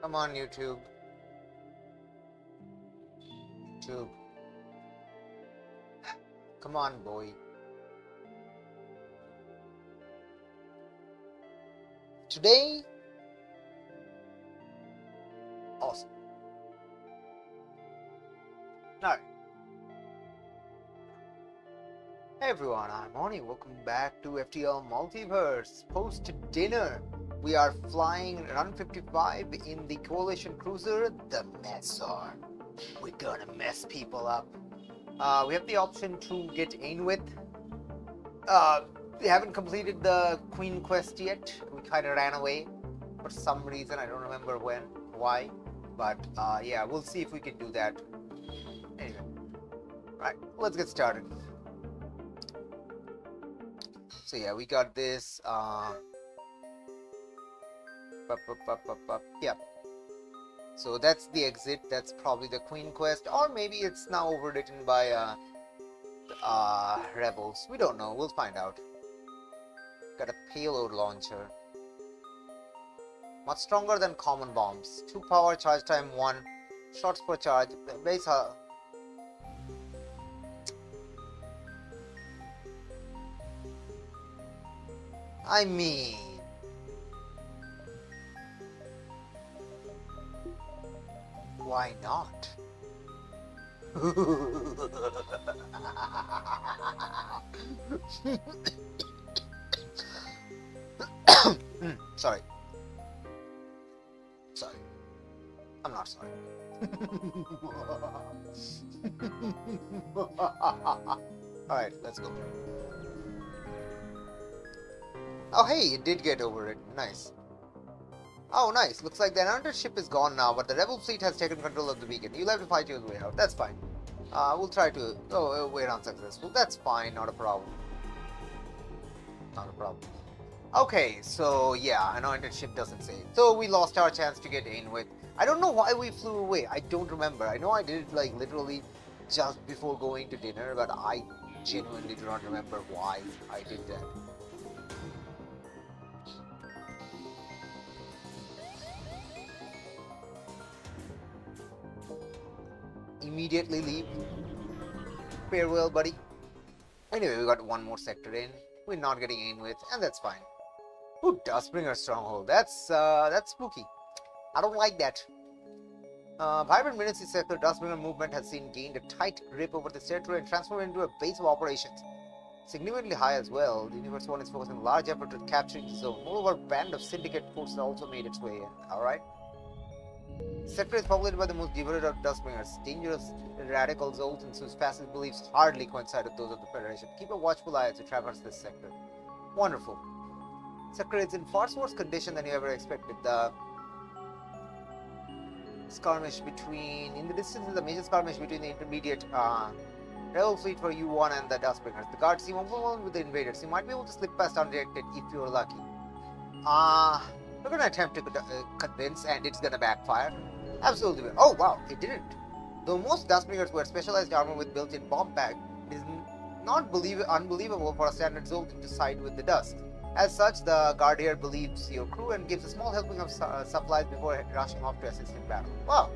Come on, YouTube. YouTube. Come on, boy. Today? Awesome. Alright. Hey everyone, I'm Oni. Welcome back to FTL Multiverse. Post dinner, we are flying Run 55 in the Coalition cruiser, the Messor. We're gonna mess people up. We have the option to get in with. We haven't completed the Queen quest yet. We kind of ran away for some reason. I don't remember why. But yeah, we'll see if we can do that. Anyway, right, let's get started. So yeah, we got this. Yeah. So that's the exit. That's probably the Queen quest, or maybe it's now overwritten by rebels. We don't know. We'll find out. Got a payload launcher. Much stronger than common bombs. 2 power, charge time 1, shots per charge. Base. I mean, why not? Sorry. I'm not sorry. Alright, let's go. Oh hey, it did get over it. Nice. Oh nice, looks like the Anarchist ship is gone now, but the rebel fleet has taken control of the beacon. You'll have to fight your way out. That's fine. We'll try to... Oh, we're unsuccessful. That's fine, not a problem. Not a problem. Okay, so yeah, Anointed ship doesn't save. So we lost our chance to get in with. I don't know why we flew away. I don't remember. I know I did it like literally just before going to dinner, but I genuinely do not remember why I did that. Immediately leave. Farewell, buddy. Anyway, we got one more sector in. We're not getting in with, and that's fine. Ooh, Duskbringers stronghold. That's spooky. I don't like that. Vibrant Ministry sector Duskbringer movement has gained a tight grip over the territory and transformed into a base of operations. Significantly high as well. The Universe 1 is focusing a large effort at capturing the zone. Moreover, a band of syndicate forces also made its way in. Alright. The sector is populated by the most devoted of Duskbringers, dangerous radical Zoltans whose passive beliefs hardly coincide with those of the Federation. Keep a watchful eye as you traverse this sector. Wonderful. Sector is in far worse condition than you ever expected. The skirmish between... In the distance is a major skirmish between the intermediate rebel fleet for U1 and the Duskbringers. The guards seem overwhelmed with the invaders. You might be able to slip past undetected if you're lucky. We're gonna attempt to convince, and it's gonna backfire. Absolutely. Oh wow, it didn't. Though most Duskbringers were specialized armor with built-in bomb pack, it is not unbelievable for a standard Zoltan to side with the Dusk. As such, the guard here believes your crew and gives a small helping of supplies before rushing off to assist in battle. Wow.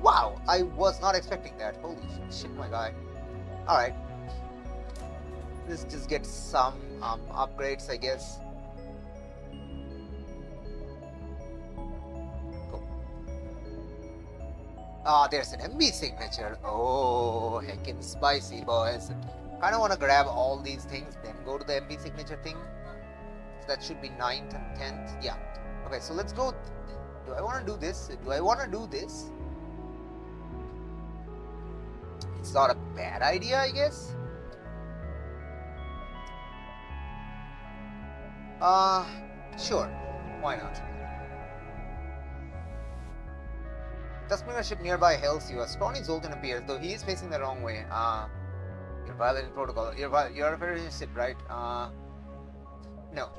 Wow, I was not expecting that. Holy shit, my guy. Alright. Let's just get some upgrades, I guess. Go. There's an MB signature. Oh, heckin' spicy, boys. Kinda wanna grab all these things, then go to the MB signature thing. That should be 9th and 10th. Yeah. Okay, so let's go. Do I want to do this? It's not a bad idea, I guess. Sure. Why not? Duskbringer ship nearby hails you. A scrawny Zoltan appears, though he is facing the wrong way. You're violating protocol. You're a Federation ship, right? No.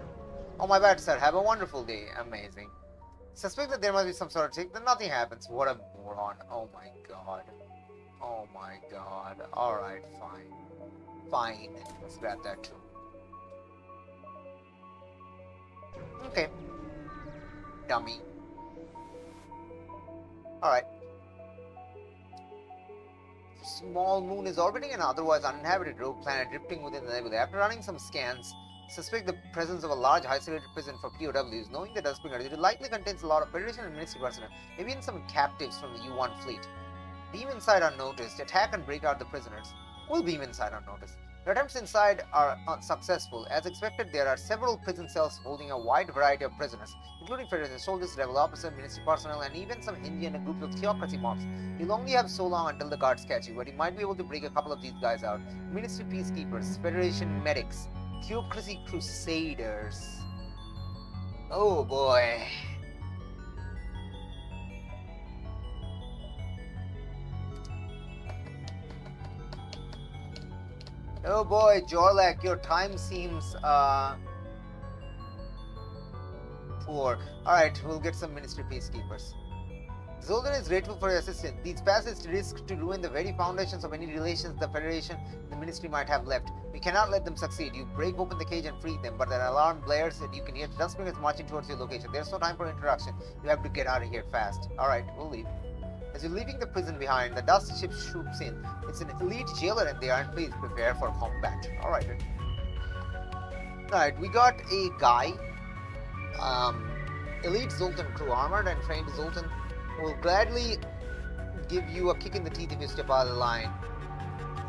Oh, my bad, sir. Have a wonderful day. Amazing. Suspect that there must be some sort of trick, then nothing happens. What a moron. Oh my god. Oh my god. Alright, fine. Fine. Let's grab that too. Okay. Dummy. Alright. Small moon is orbiting an otherwise uninhabited rogue planet drifting within the nebula. After running some scans, suspect the presence of a large isolated prison for POWs. Knowing the Duskbringers, it likely contains a lot of Federation and Ministry personnel, maybe even some captives from the U-1 fleet. Beam inside unnoticed. Attack and break out the prisoners. We'll beam inside unnoticed. The attempts inside are unsuccessful. As expected, there are several prison cells holding a wide variety of prisoners, including Federation soldiers, rebel officers, ministry personnel, and even some Hindi and a group of theocracy mobs. You'll only have so long until the guards catch you, but you might be able to break a couple of these guys out. Ministry peacekeepers, Federation medics, theocracy crusaders. Oh boy. Oh boy, Jorlak, your time seems poor. Alright, we'll get some ministry peacekeepers. Zoltan is grateful for your assistance. These passes risk to ruin the very foundations of any relations the Federation and the Ministry might have left. We cannot let them succeed. You break open the cage and free them, but an alarm blares and you can hear the Duskbringers marching towards your location. There's no time for introduction. You have to get out of here fast. Alright, we'll leave. As you're leaving the prison behind, the dust ship swoops in. It's an elite jailer and they aren't pleased. Prepare for combat. Alright. Alright, we got a guy. Elite Zoltan crew, armored and trained Zoltan will gladly give you a kick in the teeth if you step out of the line.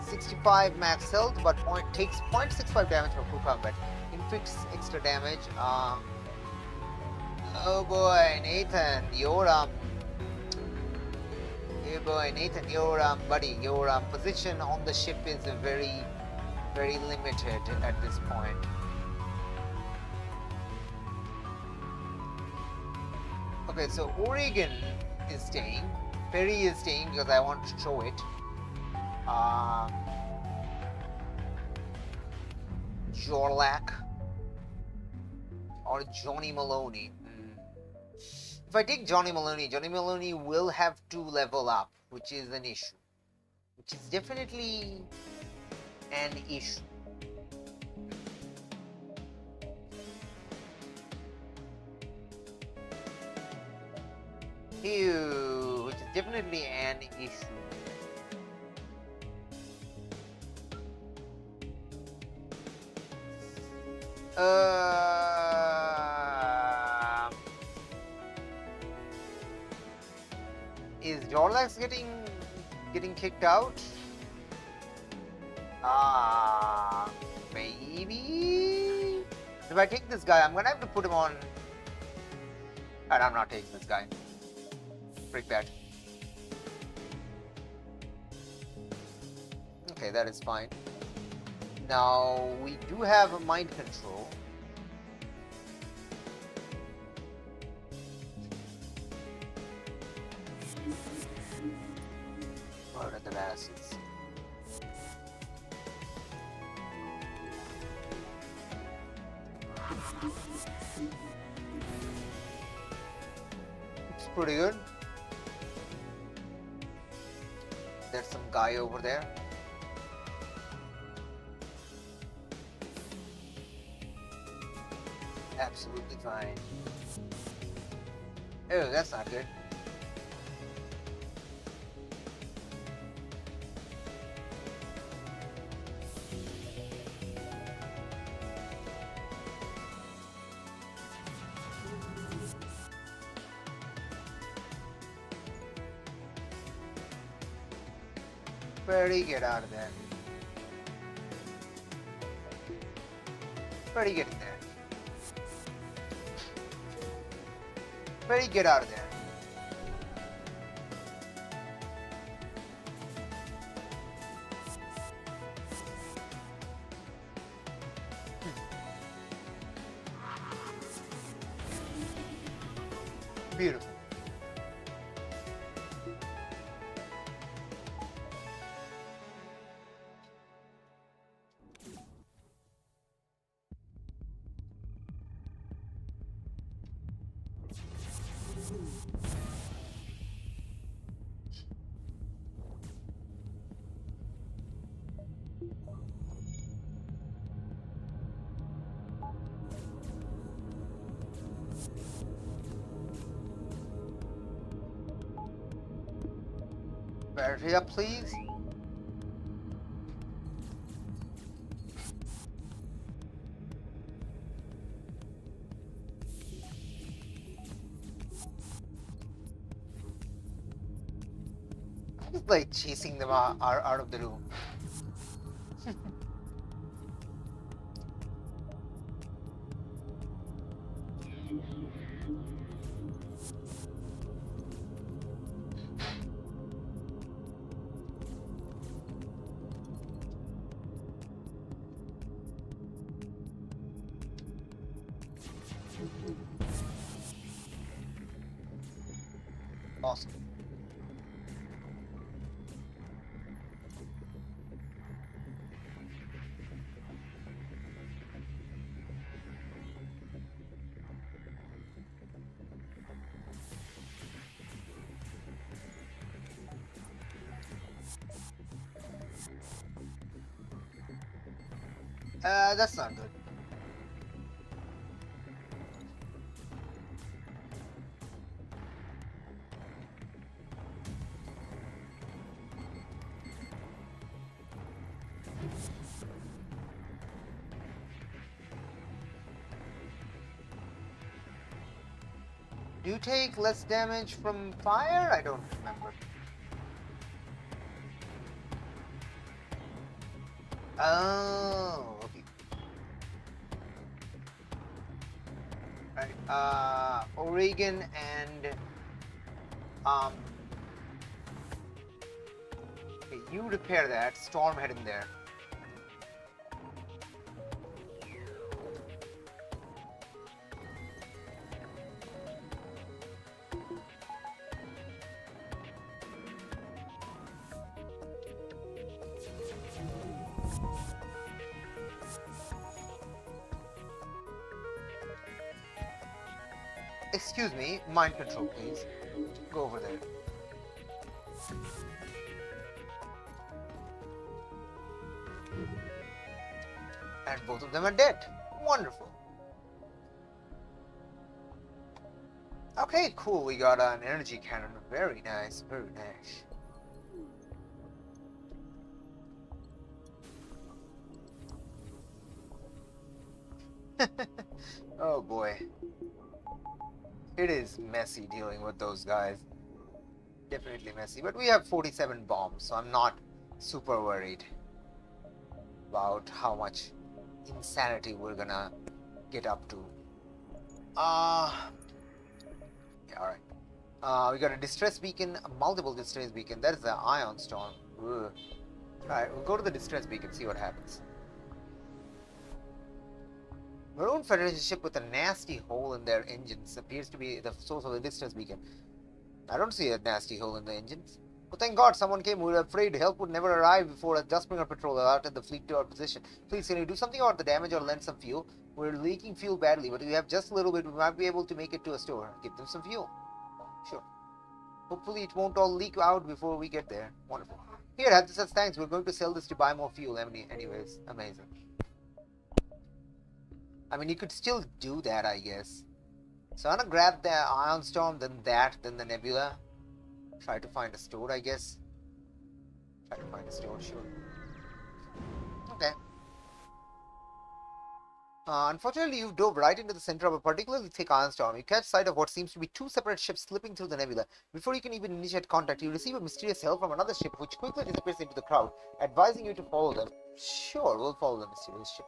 65 max health, but takes 0.65 damage from full combat. Inflicts extra damage. Oh boy, Nathan, you're hey boy, Nathan, your buddy, your position on the ship is very, very limited at this point. Okay, so Oregon is staying. Perry is staying because I want to show it. Jorlak or Johnny Maloney. If I take Johnny Maloney will have to level up, which is an issue. Which is definitely an issue. Ew, which is definitely an issue. Is Jorlax getting kicked out? Maybe. If I take this guy, I'm gonna have to put him on. And I'm not taking this guy. Break that. Okay, that is fine. Now, we do have a mind control. Murder the bastards. It's pretty good. There's some guy over there. Absolutely fine. Oh, that's not good. Freddy, get out of there. Freddy, get in there. Freddy, get out of there. Beautiful. Battery up, please. It's like chasing them out of the room. Awesome. That's not good. Do you take less damage from fire? I don't remember. Oh, okay. Right. Oregon and okay, you repair that. Storm head in there. Excuse me, mind control, please. Go over there. And both of them are dead. Wonderful. Okay, cool. We got an energy cannon. Very nice, very nice. Oh boy. It is messy dealing with those guys. Definitely messy. But we have 47 bombs, so I'm not super worried about how much insanity we're gonna get up to. Yeah, alright. We got a distress beacon, a multiple distress beacon. That is the ion storm. Ugh. Alright, we'll go to the distress beacon, see what happens. Maroon Federation ship with a nasty hole in their engines appears to be the source of the distress beacon. I don't see a nasty hole in the engines. But thank God someone came. We were afraid help would never arrive before a Duskbringer patrol alerted the fleet to our position. Please, can you do something about the damage or lend some fuel? We're leaking fuel badly, but we have just a little bit. We might be able to make it to a store. Give them some fuel. Sure. Hopefully it won't all leak out before we get there. Wonderful. Here, have this as thanks. We're going to sell this to buy more fuel. Anyways, amazing. I mean, you could still do that, I guess. So I'm gonna grab the Ion Storm, then the Nebula. Try to find a store, I guess. Try to find a store, sure. Okay. Unfortunately, you dove right into the center of a particularly thick ion storm. You catch sight of what seems to be two separate ships slipping through the nebula. Before you can even initiate contact, you receive a mysterious hail from another ship, which quickly disappears into the crowd, advising you to follow them. Sure, we'll follow the mysterious ship.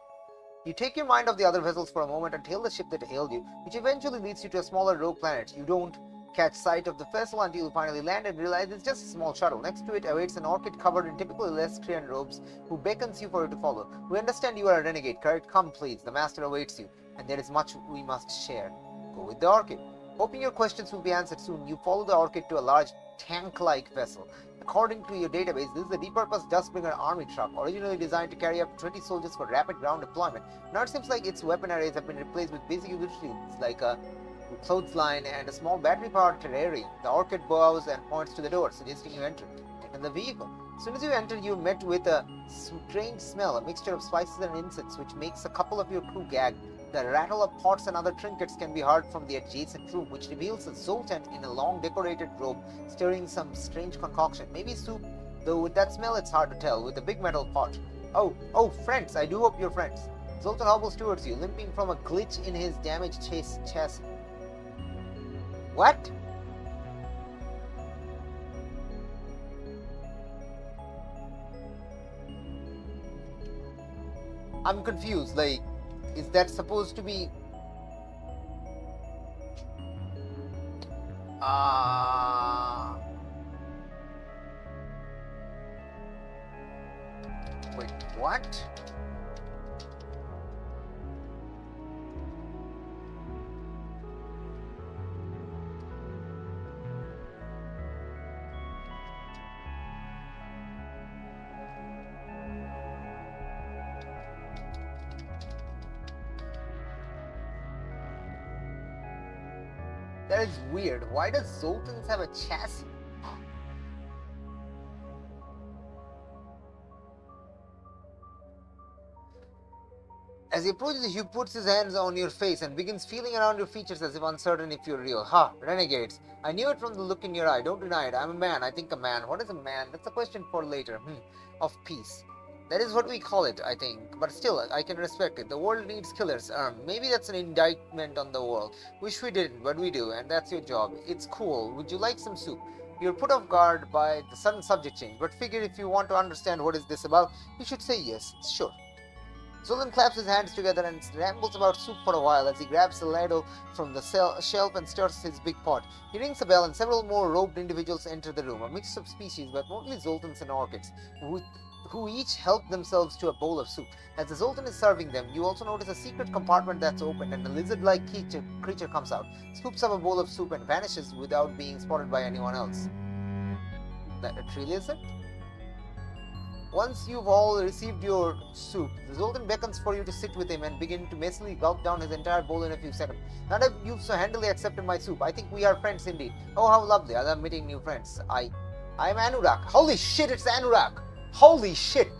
You take your mind off the other vessels for a moment and tail the ship that hailed you, which eventually leads you to a smaller rogue planet. You don't catch sight of the vessel until you finally land and realize it's just a small shuttle. Next to it awaits an orchid covered in typically Lestrian robes who beckons you for you to follow. We understand you are a renegade, correct? Come please, the master awaits you, and there is much we must share. Go with the orchid. Hoping your questions will be answered soon, you follow the orchid to a large tank-like vessel. According to your database, this is a repurposed Duskbringer army truck, originally designed to carry up to 20 soldiers for rapid ground deployment. Now it seems like its weapon arrays have been replaced with basic utilities like a clothesline and a small battery-powered terrarium. The orchid bows and points to the door, suggesting you enter the vehicle. As soon as you enter, you're met with a strange smell, a mixture of spices and incense, which makes a couple of your crew gag. The rattle of pots and other trinkets can be heard from the adjacent room, which reveals a Zoltan in a long decorated robe stirring some strange concoction. Maybe soup, though with that smell it's hard to tell, with a big metal pot. Oh, friends, I do hope you're friends. Zoltan hobbles towards you, limping from a glitch in his damaged chassis. What? I'm confused, like, is that supposed to be... Wait, what? That is weird. Why does Zoltan's have a chassis? As he approaches, he puts his hands on your face and begins feeling around your features as if uncertain if you're real. Ha! Renegades. I knew it from the look in your eye. Don't deny it. I'm a man. I think a man. What is a man? That's a question for later. Of peace. That is what we call it, I think. But still, I can respect it. The world needs killers. Maybe that's an indictment on the world. Wish we didn't, but we do, and that's your job. It's cool. Would you like some soup? You're put off guard by the sudden subject change, but figure if you want to understand what is this about, you should say yes. Sure. Zoltan claps his hands together and rambles about soup for a while as he grabs a ladle from the shelf and stirs his big pot. He rings a bell and several more robed individuals enter the room, a mix of species, but mostly Zoltans and orchids, who each help themselves to a bowl of soup. As the Zoltan is serving them, you also notice a secret compartment that's opened and a lizard-like creature comes out, scoops up a bowl of soup and vanishes without being spotted by anyone else. That a tree lizard? Once you've all received your soup, the Zoltan beckons for you to sit with him and begin to messily gulp down his entire bowl in a few seconds. Now that you've so handily accepted my soup, I think we are friends indeed. Oh, how lovely. I love meeting new friends. I'm Anurag. Holy shit, it's Anurag! Holy shit,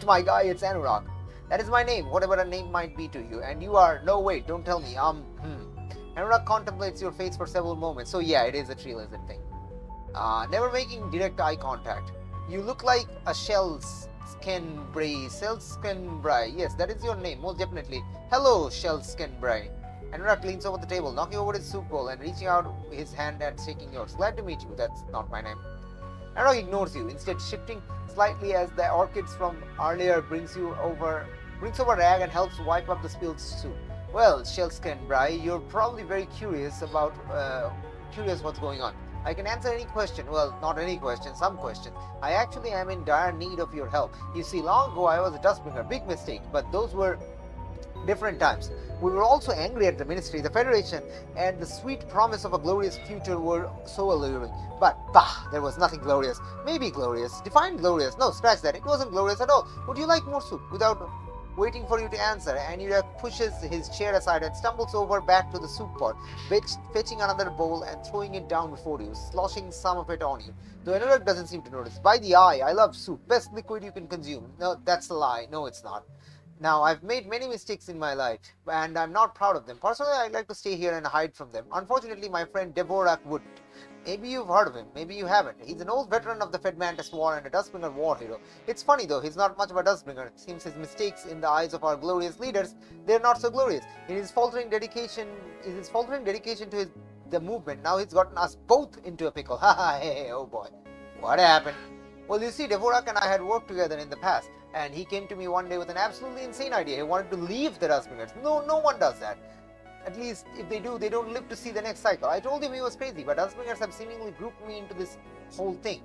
my guy, it's Anurag. That is my name, whatever a name might be to you. And you are... No, wait, don't tell me. Anurag contemplates your face for several moments. So yeah, it is a tree lizard thing. Never making direct eye contact. You look like a Shellskenbrae. Yes, that is your name, most definitely. Hello, Shellskenbrae. Anurag leans over the table, knocking over his soup bowl and reaching out his hand and shaking yours. Glad to meet you. That's not my name. Anurag ignores you, instead shifting slightly as the orchids from earlier brings over a rag and helps wipe up the spilled soup. Well, Shellskenbrae, you're probably very curious what's going on. I can answer any question. Well, not any question, some question. I actually am in dire need of your help. You see, long ago I was a Duskbringer, big mistake, but those were different times. We were also angry at the Ministry, the Federation, and the sweet promise of a glorious future were so alluring. But, bah, there was nothing glorious. Maybe glorious. Define glorious. No, scratch that. It wasn't glorious at all. Would you like more soup? Without waiting for you to answer, Anurag pushes his chair aside and stumbles over back to the soup pot, fetching another bowl and throwing it down before you, sloshing some of it on you. Though Anurag doesn't seem to notice. By the eye, I love soup. Best liquid you can consume. No, that's a lie. No, it's not. Now, I've made many mistakes in my life, and I'm not proud of them. Personally, I'd like to stay here and hide from them. Unfortunately, my friend Dvorak wouldn't. Maybe you've heard of him, maybe you haven't. He's an old veteran of the Fedmantis War and a Duskbringer war hero. It's funny though, he's not much of a Duskbringer. It seems his mistakes in the eyes of our glorious leaders, they're not so glorious. In his faltering dedication to the movement, now he's gotten us both into a pickle. Haha, hey, oh boy. What happened? Well, you see, Dvorak and I had worked together in the past, and he came to me one day with an absolutely insane idea. He wanted to leave the Duskbringers. No one does that. At least, if they do, they don't live to see the next cycle. I told him he was crazy, but Duskbringers have seemingly grouped me into this whole thing.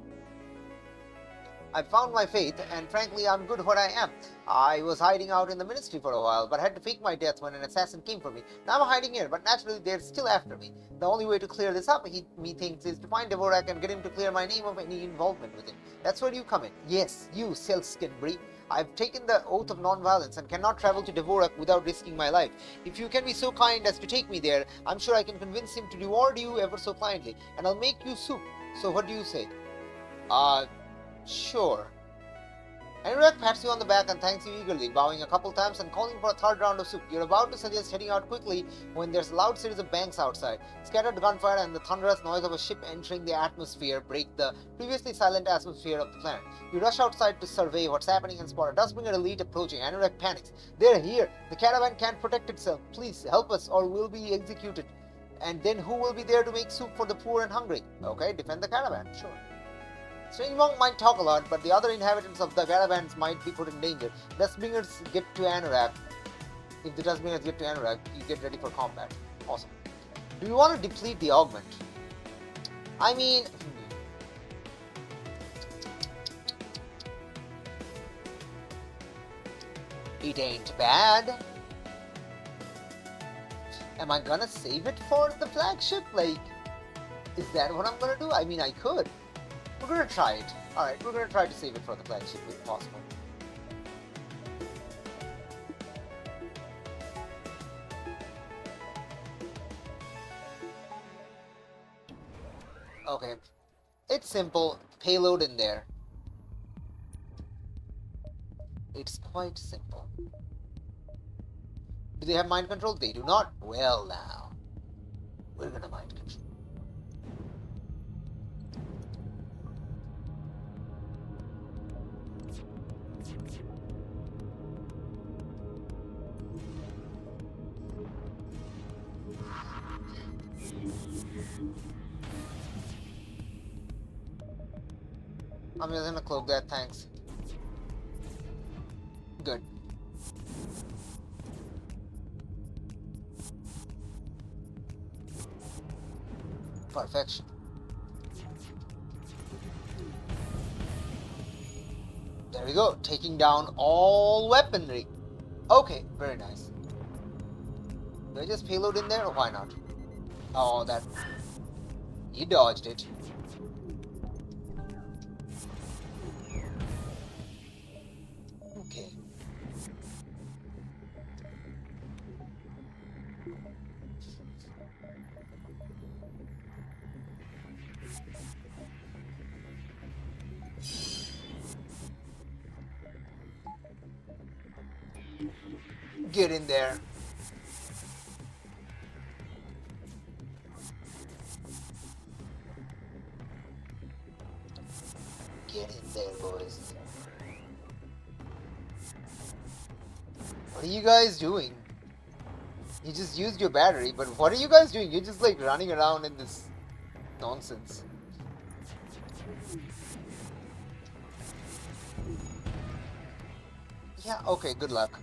I found my faith, and frankly, I'm good what I am. I was hiding out in the Ministry for a while, but had to fake my death when an assassin came for me. Now I'm hiding here, but naturally, they're still after me. The only way to clear this up, me thinks, is to find Dvorak and get him to clear my name of any involvement with him. That's where you come in. Yes, you, Shellskenbrae. I've taken the oath of non-violence and cannot travel to Dvorak without risking my life. If you can be so kind as to take me there, I'm sure I can convince him to reward you ever so kindly, and I'll make you soup. So what do you say? Sure. Anirudh pats you on the back and thanks you eagerly, bowing a couple times and calling for a third round of soup. You're about to suggest heading out quickly when there's a loud series of bangs outside. Scattered gunfire and the thunderous noise of a ship entering the atmosphere break the previously silent atmosphere of the planet. You rush outside to survey what's happening and spot a Duskbringer elite approaching. Anirudh panics. They're here! The caravan can't protect itself. Please help us or we'll be executed. And then who will be there to make soup for the poor and hungry? Okay, defend the caravan, sure. Strange Monk might talk a lot, but the other inhabitants of the caravans might be put in danger. Duskbringers get to Anorak. If the Duskbringers get to Anorak, you get ready for combat. Awesome. Do you want to deplete the augment? I mean... It ain't bad. Am I gonna save it for the flagship? Like, is that what I'm gonna do? I mean, I could. We're gonna try it. Alright, we're gonna try to save it for the flagship if possible. Okay. It's simple. Payload in there. It's quite simple. Do they have mind control? They do not. Well now. We're gonna mind control. I'm just gonna cloak that, thanks. Good. Perfection. There we go, taking down all weaponry. Okay, very nice. Do I just payload in there or why not? Oh, that... You dodged it. Okay. Get in there. Get in there, boys. What are you guys doing? You just used your battery, but what are you guys doing? You're just like running around in this nonsense. Yeah, okay, good luck.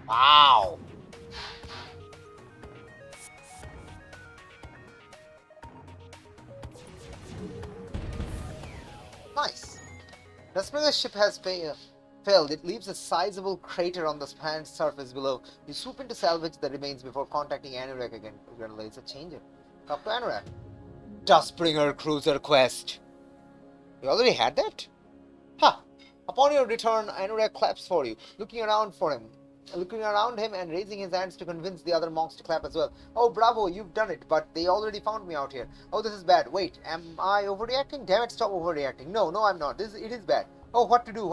Wow. Nice. Duskbringer's ship has failed. It leaves a sizable crater on the planet's surface below. You swoop in to salvage the remains before contacting Anorak again. You're gonna laser change it. Talk to Anorak. Duskbringer Cruiser Quest. You already had that? Huh. Upon your return, Anorak claps for you, looking around him and raising his hands to convince the other monks to clap as well. Oh, bravo, you've done it, but they already found me out here. Oh, this is bad. Wait, am I overreacting? Damn it, stop overreacting. No, I'm not. It is bad. Oh, what to do?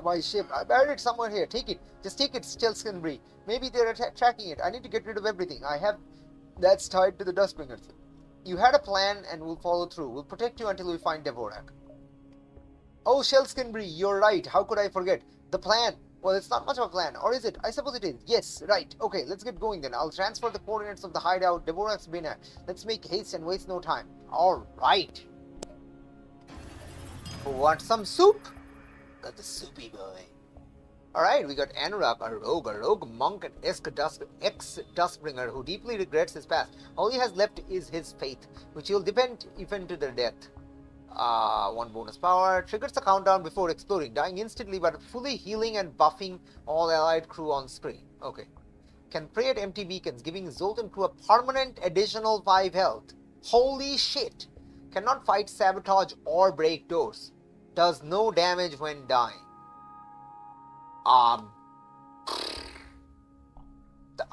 My ship. I buried it somewhere here. Take it. Just take it, Stelsknbri. Maybe they're tracking it. I need to get rid of everything. I have that's tied to the Duskbringers. You had a plan and we'll follow through. We'll protect you until we find Dvorak. Oh, Stelsknbri, you're right. How could I forget? The plan. Well, it's not much of a plan, or is it? I suppose it is. Yes, right. Okay, let's get going then. I'll transfer the coordinates of the hideout Dvorak's been at. Let's make haste and waste no time. Alright. Want some soup? Got the soupy boy. Alright, we got Anorak, a rogue monk and ex-Duskbringer who deeply regrets his past. All he has left is his faith, which he'll defend even to their death. One bonus power. Triggers the countdown before exploding, dying instantly but fully healing and buffing all allied crew on screen. Okay. Can pray at empty beacons, giving Zoltan crew a permanent additional 5 health. Holy shit! Cannot fight, sabotage, or break doors. Does no damage when dying. The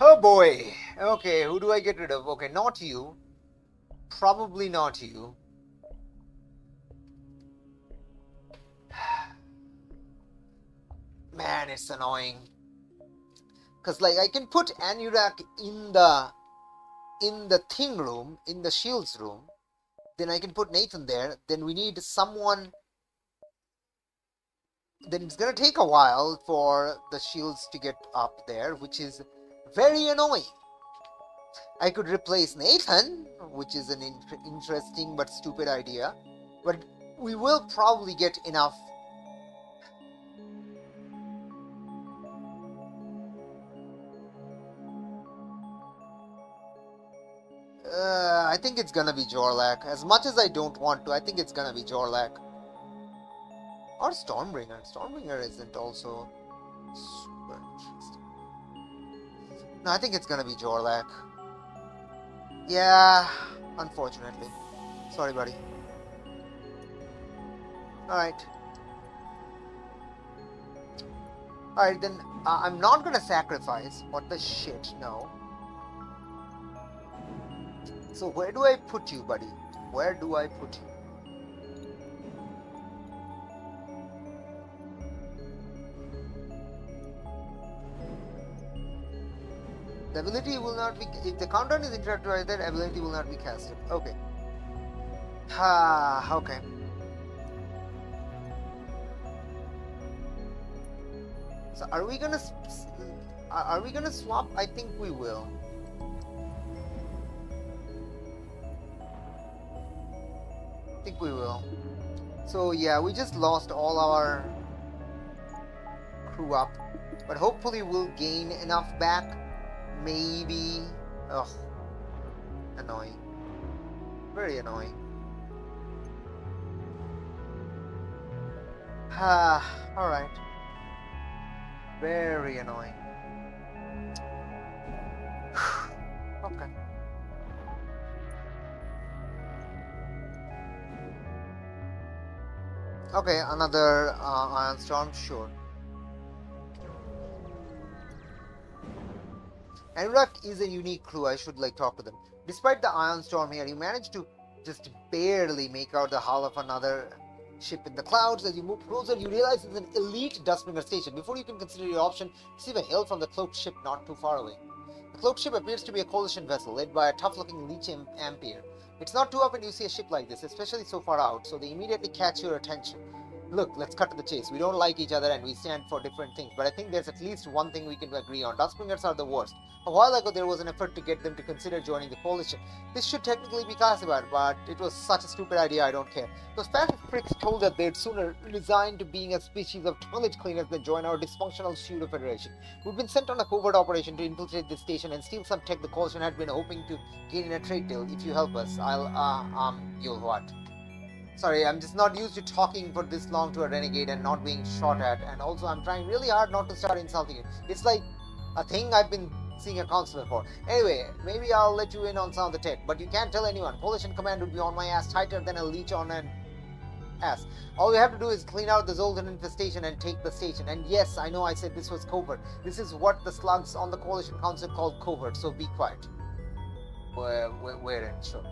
Oh boy. Okay, who do I get rid of? Okay, not you. Probably not you. Man, it's annoying. Cause like I can put Anurak in the thing room, in the shields room. Then I can put Nathan there. Then we need someone. Then it's gonna take a while for the shields to get up there, which is very annoying. I could replace Nathan, which is an interesting but stupid idea. But we will probably get enough. I think it's gonna be Jorlak. As much as I don't want to, I think it's gonna be Jorlak. Or Stormbringer. Stormbringer isn't also super interesting. No, I think it's gonna be Jorlak. Yeah, unfortunately. Sorry, buddy. Alright. Alright, then I'm not gonna sacrifice. What the shit? No. So where do I put you, buddy? Where do I put you? The ability will not be... If the countdown is interrupted by that, ability will not be casted. Okay. Okay. So are we gonna swap? I think we will. I think we will. So yeah, we just lost all our crew up, but hopefully we'll gain enough back. Maybe. Ugh. Annoying. Very annoying. Alright. Very annoying. Okay. Okay, another Ion Storm, sure. Anurak is a unique crew, I should talk to them. Despite the Ion Storm here, you managed to just barely make out the hull of another ship in the clouds. As you move closer, you realize it's an elite Duskbringer station. Before you can consider your option, receive a hail from the cloaked ship not too far away. The cloaked ship appears to be a coalition vessel, led by a tough-looking Leech Ampere. It's not too often you see a ship like this, especially so far out, so they immediately catch your attention. Look, let's cut to the chase. We don't like each other and we stand for different things, but I think there's at least one thing we can agree on. Duskbringers are the worst. A while ago, there was an effort to get them to consider joining the coalition. This should technically be classified, but it was such a stupid idea, I don't care. Those Spanish pricks told that they'd sooner resign to being a species of toilet cleaners than join our dysfunctional pseudo federation. We've been sent on a covert operation to infiltrate this station and steal some tech the coalition had been hoping to gain in a trade deal. If you help us, you'll what? Sorry, I'm just not used to talking for this long to a renegade and not being shot at, and also I'm trying really hard not to start insulting you. It's like a thing I've been seeing a counselor for. Anyway, maybe I'll let you in on some of the tech, but you can't tell anyone. Coalition command would be on my ass tighter than a leech on an ass. All we have to do is clean out the Zoltan infestation and take the station. And yes, I know I said this was covert. This is what the slugs on the Coalition Council called covert, so be quiet. We're in, sure.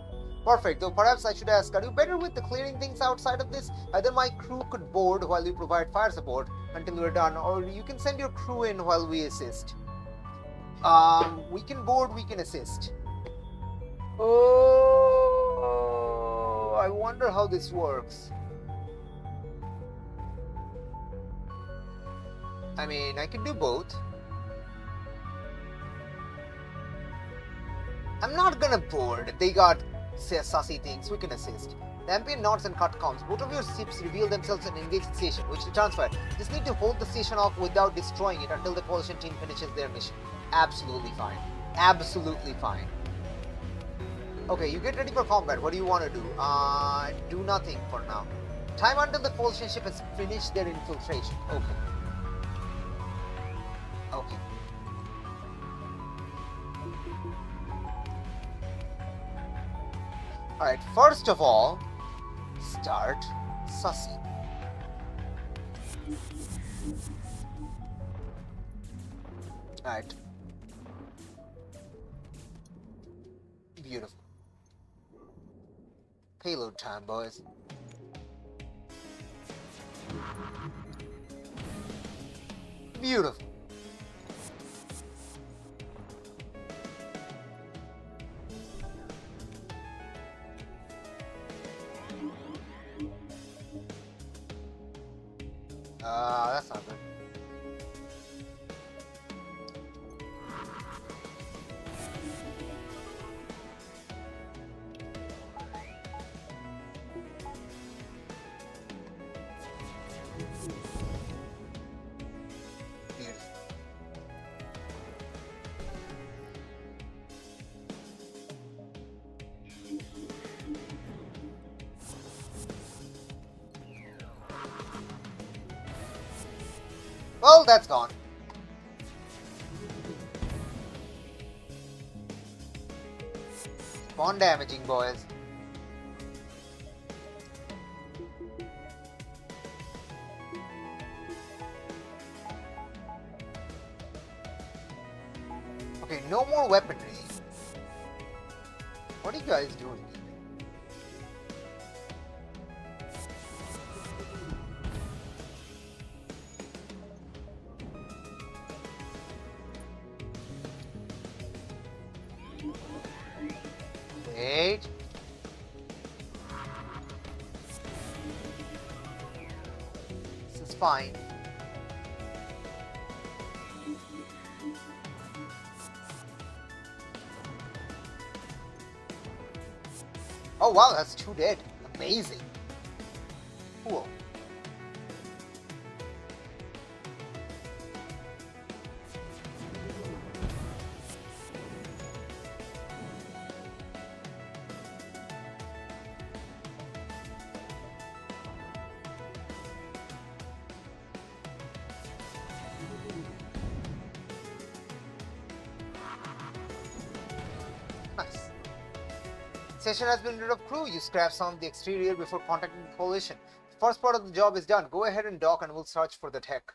Perfect, though perhaps I should ask, are you better with the clearing things outside of this? Either my crew could board while you provide fire support until we're done, or you can send your crew in while we assist. We can board, we can assist. Oh, I wonder how this works. I mean, I can do both. I'm not gonna board. They got sussy things. We can assist. The ambient nods and cut comms. Both of your ships reveal themselves and engage the station, which to transfer. Just need to hold the station off without destroying it until the coalition team finishes their mission. Absolutely fine. Absolutely fine. Okay, you get ready for combat. What do you want to do? Do nothing for now. Time until the coalition ship has finished their infiltration. Okay. Okay. Alright, first of all, start sussy. Alright. Beautiful. Payload time, boys. Beautiful. That's not good. Beautiful. Well, that's gone. Spawn damaging, boys. Okay, no more weaponry. What are you guys doing? Wait. This is fine. Oh wow, that's 2 dead. Amazing. Cool. Nice. Session has been rid of crew. You scrap some of the exterior before contacting the coalition. The first part of the job is done. Go ahead and dock and we'll search for the tech.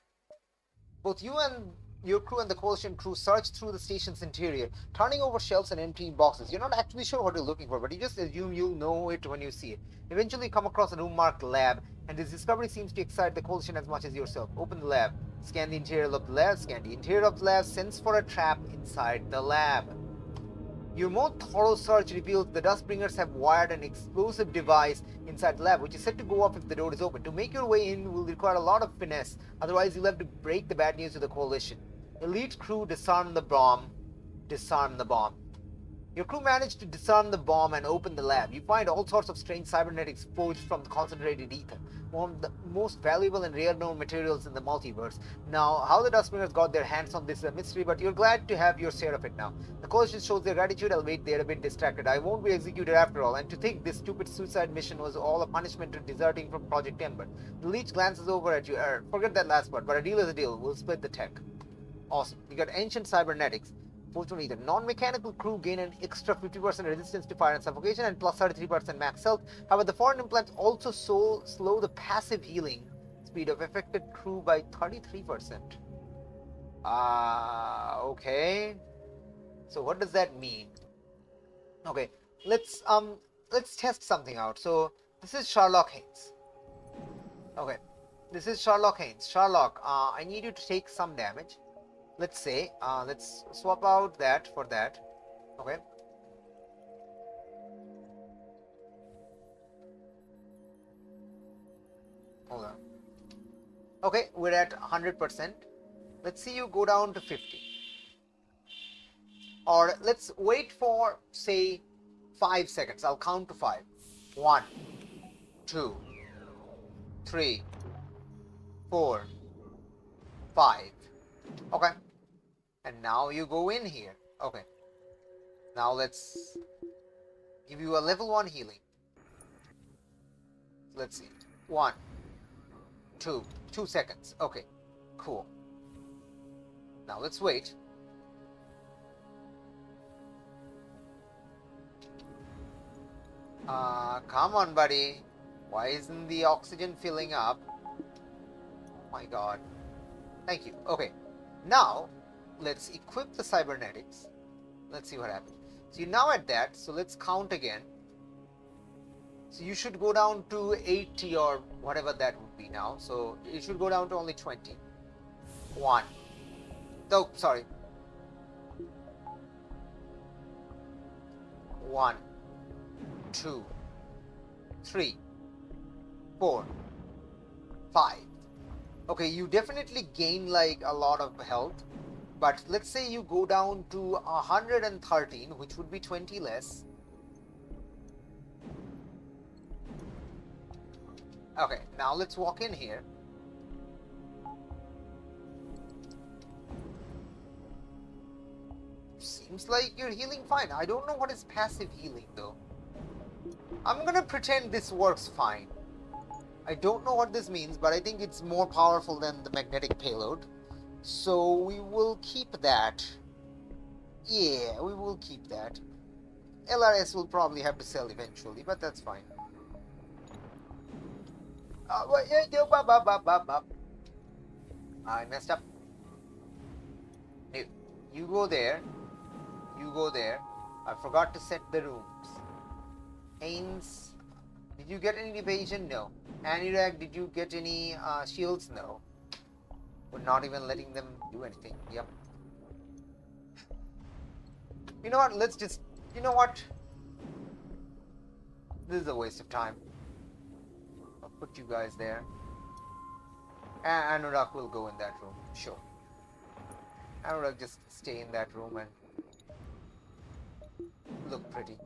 Both you and your crew and the coalition crew search through the station's interior, turning over shelves and emptying boxes. You're not actually sure what you're looking for, but you just assume you'll know it when you see it. Eventually come across a room marked lab, and this discovery seems to excite the coalition as much as yourself. Open the lab. Scan the interior of the lab. Scan the interior of the lab. Sense for a trap inside the lab. Your more thorough search reveals the Duskbringers have wired an explosive device inside the lab, which is set to go off if the door is open. To make your way in will require a lot of finesse, otherwise you'll have to break the bad news to the coalition. Elite crew disarm the bomb. Disarm the bomb. Your crew managed to disarm the bomb and open the lab. You find all sorts of strange cybernetics forged from the concentrated ether, one of the most valuable and rare known materials in the multiverse. Now, how the Duskbringers got their hands on this is a mystery, but you're glad to have your share of it now. The coalition shows their gratitude, albeit they're a bit distracted. I won't be executed after all, and to think this stupid suicide mission was all a punishment to deserting from Project Ember. The leech glances over at you. Forget that last part, but a deal is a deal. We'll split the tech. Awesome. You got ancient cybernetics. Fortunately, the non-mechanical crew gain an extra 50% resistance to fire and suffocation and plus 33% max health. However, the foreign implants also slow the passive healing speed of affected crew by 33%. Okay. So what does that mean? Okay, let's test something out. So this is Sherlock Haynes. Okay, this is Sherlock Haynes. Sherlock, I need you to take some damage. Let's say, let's swap out that for that. Okay. Hold on. Okay, we're at 100%. Let's see you go down to 50. Or let's wait for, say, 5 seconds. I'll count to 5. 1, 2, 3, 4, 5. Okay. And now you go in here. Okay. Now let's give you a level 1 healing. Let's see. 1, 2 seconds. Okay. Cool. Now let's wait. Come on, buddy. Why isn't the oxygen filling up? Oh my god. Thank you. Okay. Now, let's equip the cybernetics. Let's see what happens. So you're now at that, so let's count again. So you should go down to 80 or whatever that would be now. So it should go down to only 20. 1. Oh, sorry. 1, 2, 3, 4, 5. Okay, you definitely gain like a lot of health. But let's say you go down to 113, which would be 20 less. Okay, now let's walk in here. Seems like you're healing fine. I don't know what is passive healing though. I'm gonna pretend this works fine. I don't know what this means, but I think it's more powerful than the magnetic payload. So we will keep that. Yeah, we will keep that. LRS will probably have to sell eventually, but that's fine. I messed up. You go there. You go there. I forgot to set the rooms. Haynes, did you get any evasion? No. Anirag, did you get any shields? No. We're not even letting them do anything. Yep. You know what? Let's just... You know what? This is a waste of time. I'll put you guys there. And Anurag will go in that room. Sure. Anurag just stay in that room and look pretty.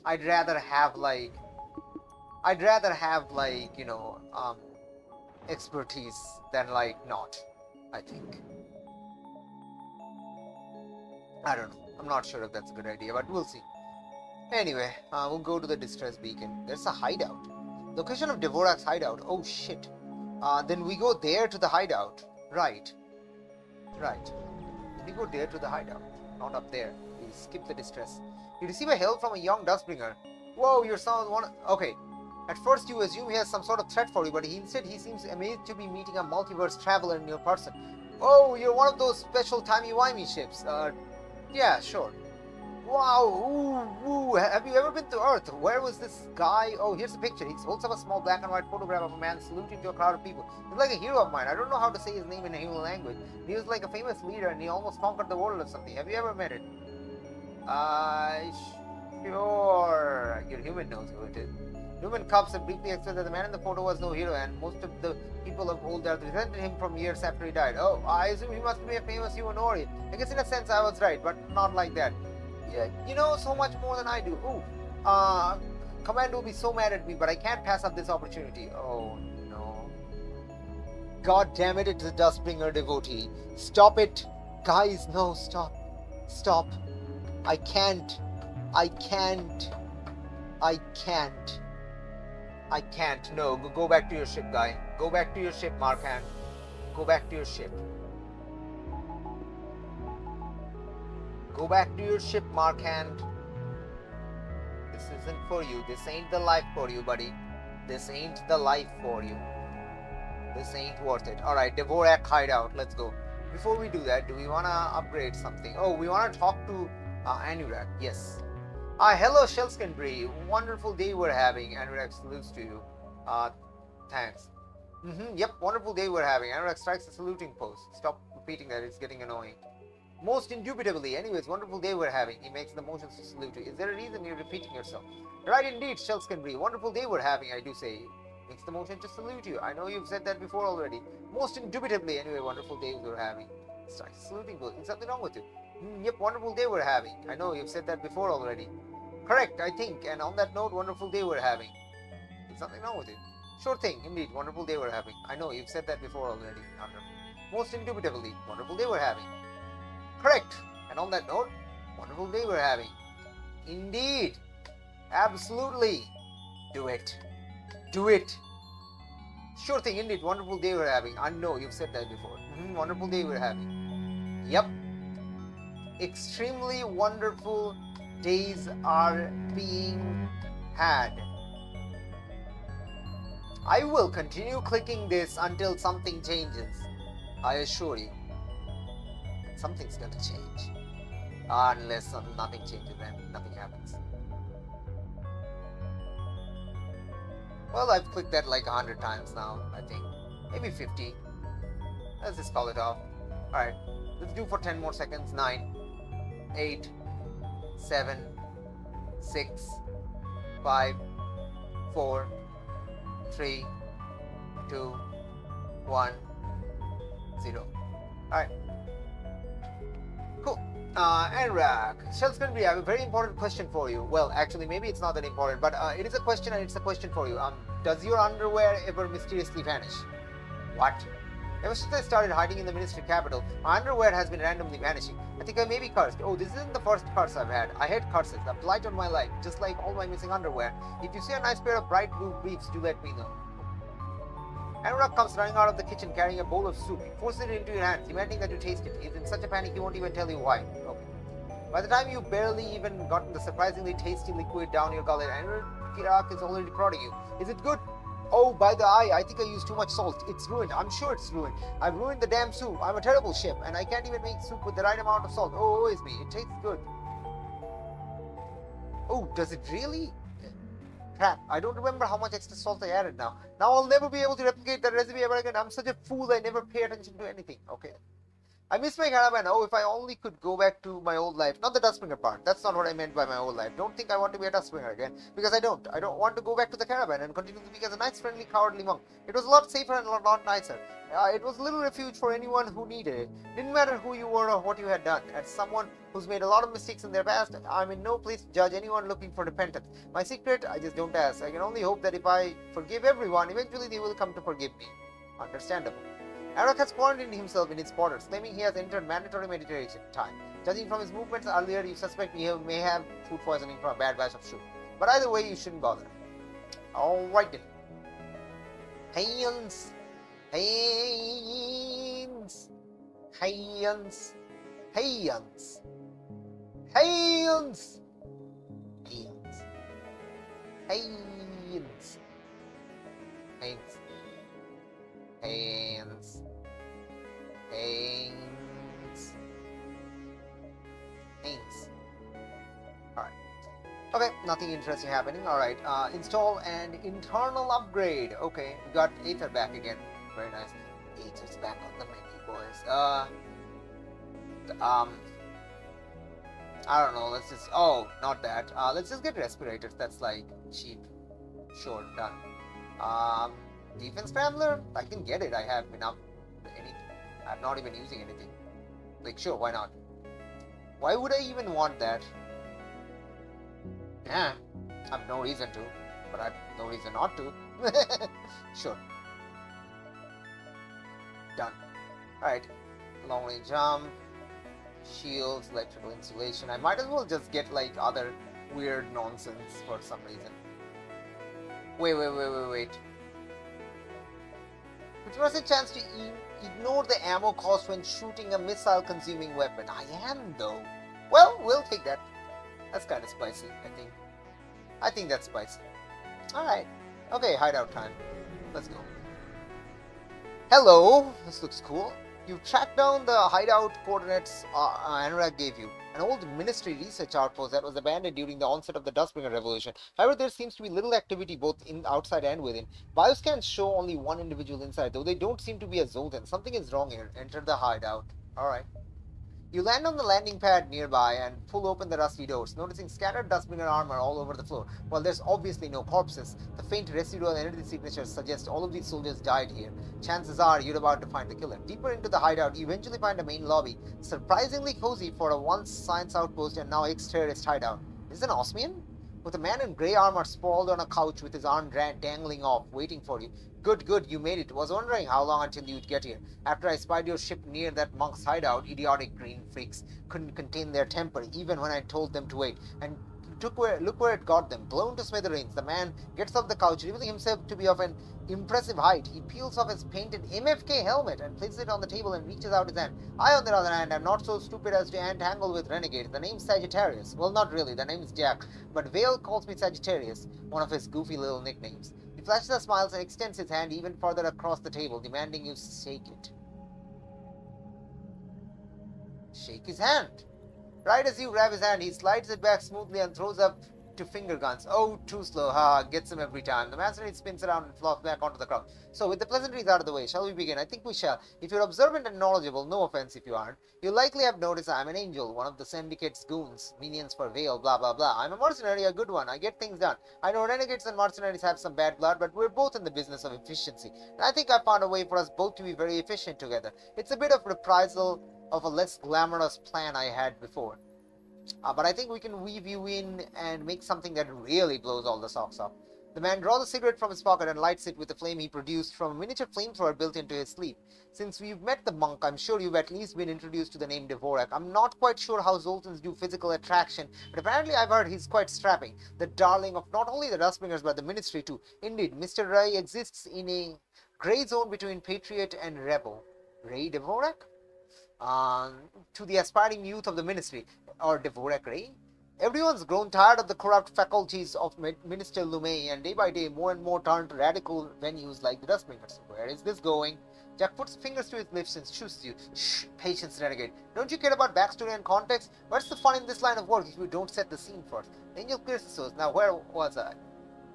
I'd rather have like, you know, expertise than like not, I think. I don't know. I'm not sure if that's a good idea, but we'll see. Anyway, we'll go to the distress beacon. There's a hideout. Location of Dvorak's hideout. Oh shit. Then we go there to the hideout. Right. Right. We go there to the hideout. Not up there. We skip the distress. You receive a help from a young Duskbringer. Whoa, your son one. Okay. At first you assume he has some sort of threat for you, but instead he seems amazed to be meeting a multiverse traveler in your person. Oh, you're one of those special timey-wimey ships. Yeah, sure. Wow, ooh, have you ever been to Earth? Where was this guy? Oh, here's a picture. He holds up a small black and white photograph of a man saluting to a crowd of people. He's like a hero of mine. I don't know how to say his name in a human language. He was like a famous leader and he almost conquered the world or something. Have you ever met it? Sure. Your human knows who it is. Human cops have briefly explained that the man in the photo was no hero and most of the people of old Earth resented him from years after he died. Oh, I assume he must be a famous human warrior. I guess in a sense I was right, but not like that. Yeah, you know so much more than I do. Ooh, Commander will be so mad at me, but I can't pass up this opportunity. Oh no. God damn it, it's a Duskbringer devotee. Stop it. Guys, no, stop. Stop. I can't. I can't. I can't. I can't. No, go back to your ship, guy. Go back to your ship, Markan. Go back to your ship. Go back to your ship, Markan. This isn't for you. This ain't the life for you, buddy. This ain't the life for you. This ain't worth it. Alright, Dvorak hideout. Let's go. Before we do that, do we want to upgrade something? Oh, we want to talk to Anurag. Yes. Hello, Shelskenbree. Wonderful day we're having. Anurag salutes to you. Thanks. Yep, wonderful day we're having. Anurag strikes a saluting pose. Stop repeating that. It's getting annoying. Most indubitably. Anyways, wonderful day we're having. He makes the motions to salute you. Is there a reason you're repeating yourself? Right indeed, Shelskenbree. Wonderful day we're having, I do say. Makes the motion to salute you. I know you've said that before already. Most indubitably. Anyway, wonderful day we're having. Strikes a saluting pose. Is something wrong with you? Yep, wonderful day we're having. I know you've said that before already. Correct, I think. And on that note, wonderful day we're having. Is something wrong with it? Sure thing, indeed. Wonderful day we're having. I know you've said that before already. Most indubitably. Wonderful day we're having. Correct. And on that note, wonderful day we're having. Indeed. Absolutely. Do it. Do it. Sure thing, indeed. Wonderful day we're having. I know you've said that before. Wonderful day we're having. Yep. Extremely wonderful days are being had. I will continue clicking this until something changes. I assure you. Something's gonna change. Unless nothing changes and nothing happens. Well, I've clicked that like 100 times now, I think. Maybe 50. Let's just call it off. Alright, let's do for 10 more seconds. 9, 8, 7, 6, 5, 4, 3, 2, 1, 0. Alright. Cool. Anurag, Shellscreen, I have a very important question for you. Well, actually, maybe it's not that important, but it is a question, and it's a question for you. Does your underwear ever mysteriously vanish? What? Ever since I started hiding in the ministry capital, my underwear has been randomly vanishing. I think I may be cursed. Oh, this isn't the first curse I've had. I hate curses. A blight on my life, just like all my missing underwear. If you see a nice pair of bright blue briefs, do let me know. Anurag comes running out of the kitchen carrying a bowl of soup. He forces it into your hands, demanding that you taste it. He's in such a panic he won't even tell you why. Okay. By the time you've barely even gotten the surprisingly tasty liquid down your gullet, Anurag is already prodding you. Is it good? Oh, by the eye, I think I used too much salt. It's ruined. I'm sure it's ruined. I've ruined the damn soup. I'm a terrible chef, and I can't even make soup with the right amount of salt. Oh, woe is me. It tastes good. Oh, does it really? Crap, I don't remember how much extra salt I added now. Now I'll never be able to replicate that recipe ever again. I'm such a fool, I never pay attention to anything. Okay. I miss my caravan. Oh, if I only could go back to my old life. Not the Duskbringer part. That's not what I meant by my old life. Don't think I want to be a Duskbringer again. Because I don't. I don't want to go back to the caravan and continue to be as a nice, friendly, cowardly monk. It was a lot safer and a lot nicer. It was a little refuge for anyone who needed it. Didn't matter who you were or what you had done. As someone who's made a lot of mistakes in their past, I'm in no place to judge anyone looking for repentance. My secret, I just don't ask. I can only hope that if I forgive everyone, eventually they will come to forgive me. Understandable. Anurag has quarantined himself in his quarters, claiming he has entered mandatory meditation time. Judging from his movements earlier, you suspect he may have food poisoning from a bad batch of soup. But either way, you shouldn't bother. Alright then. Hayans. Hayans. Hayans. Hayans. Hayans. Hayans. Hayans. Hayans. Hayans. Haynes. Haynes. Alright. Okay, nothing interesting happening. Alright, install an internal upgrade. Okay, we got Aether back again. Very nice. Aether's back on the menu, boys. I don't know, let's just... Oh, not that. Let's just get respirators. That's like cheap. Sure, done. Defense Scrambler? I can get it. I have enough. I'm not even using anything. Like, sure, why not? Why would I even want that? Yeah, I have no reason to, but I have no reason not to. Sure. Done. Alright. Long range jump, shields, electrical insulation. I might as well just get like other weird nonsense for some reason. Wait. Which was a chance to ignore the ammo cost when shooting a missile-consuming weapon. I am, though. Well, we'll take that. That's kind of spicy, I think. I think that's spicy. Alright. Okay, hideout time. Let's go. Hello! This looks cool. You've tracked down the hideout coordinates Anurag gave you. An old ministry research outpost that was abandoned during the onset of the Duskbringer revolution. However, there seems to be little activity both outside and within. Bioscans show only one individual inside, though they don't seem to be a Zoltan. Something is wrong here. Enter the hideout. Alright. You land on the landing pad nearby and pull open the rusty doors, noticing scattered Duskbringer armor all over the floor. While there's obviously no corpses, the faint residual energy signatures suggest all of these soldiers died here. Chances are you're about to find the killer. Deeper into the hideout, you eventually find a main lobby, surprisingly cozy for a once science outpost and now ex-terrorist hideout. Is it an Osmian? With a man in grey armor sprawled on a couch with his arm dangling off, waiting for you. Good, you made it. Was wondering how long until you'd get here. After I spied your ship near that monk's hideout, idiotic green freaks couldn't contain their temper, even when I told them to wait. And look where it got them, blown to smithereens. The man gets off the couch, revealing himself to be of an impressive height. He peels off his painted MFK helmet and places it on the table and reaches out his hand. I, on the other hand, am not so stupid as to entangle with renegades. The name's Sagittarius. Well, not really. The name's Jack. But Vale calls me Sagittarius, one of his goofy little nicknames. He flashes a smile and extends his hand even further across the table, demanding you shake it. Shake his hand. Right as you grab his hand, he slides it back smoothly and throws up to finger guns. Oh, too slow. Ha, gets him every time. The mercenary spins around and flops back onto the crowd. So, with the pleasantries out of the way, shall we begin? I think we shall. If you're observant and knowledgeable, no offense if you aren't, you'll likely have noticed I'm an angel, one of the syndicate's goons, minions for Vale, blah blah blah. I'm a mercenary, a good one. I get things done. I know renegades and mercenaries have some bad blood, but we're both in the business of efficiency. And I think I found a way for us both to be very efficient together. It's a bit of reprisal of a less glamorous plan I had before. But I think we can weave you in and make something that really blows all the socks off. The man draws a cigarette from his pocket and lights it with the flame he produced from a miniature flamethrower built into his sleeve. Since we've met the monk, I'm sure you've at least been introduced to the name Dvorak. I'm not quite sure how Zoltans do physical attraction, but apparently I've heard he's quite strapping. The darling of not only the Duskbringers but the ministry too. Indeed, Mr. Ray exists in a grey zone between patriot and rebel. Ray Dvorak? To the aspiring youth of the ministry, or Dvorak Ray. Everyone's grown tired of the corrupt faculties of Minister Lumey, and day by day more and more turn to radical venues like the Duskbringers. Where is this going? Jack puts fingers to his lips and shoots you. Shh, patience, renegade. Don't you care about backstory and context? What's the fun in this line of work if you don't set the scene first? The angel clears his throat. Now where was I?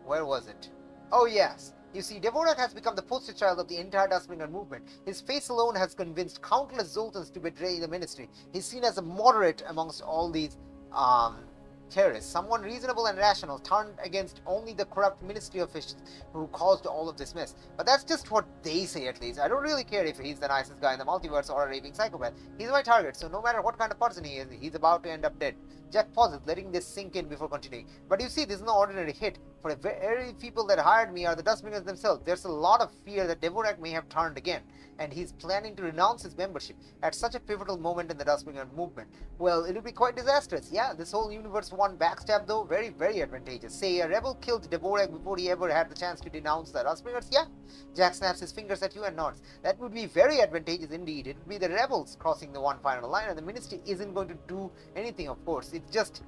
Where was it? Oh yes. You see, Dvorak has become the poster child of the entire Duskbringer movement. His face alone has convinced countless Zoltans to betray the ministry. He's seen as a moderate amongst all these terrorists, someone reasonable and rational, turned against only the corrupt ministry officials who caused all of this mess. But that's just what they say, at least. I don't really care if he's the nicest guy in the multiverse or a raving psychopath. He's my target, so no matter what kind of person he is, he's about to end up dead. Jack pauses, letting this sink in before continuing. But you see, this is no ordinary hit. For the very people that hired me are the Duskbringers themselves. There's a lot of fear that Dvorak may have turned again, and he's planning to renounce his membership at such a pivotal moment in the Duskbringer movement. Well, it'll be quite disastrous. Yeah, this whole universe one backstab though, very, very advantageous. Say a rebel killed Dvorak before he ever had the chance to denounce the Duskbringers. Yeah, Jack snaps his fingers at you and nods. That would be very advantageous indeed. It would be the rebels crossing the one final line, and the ministry isn't going to do anything, of course. It's just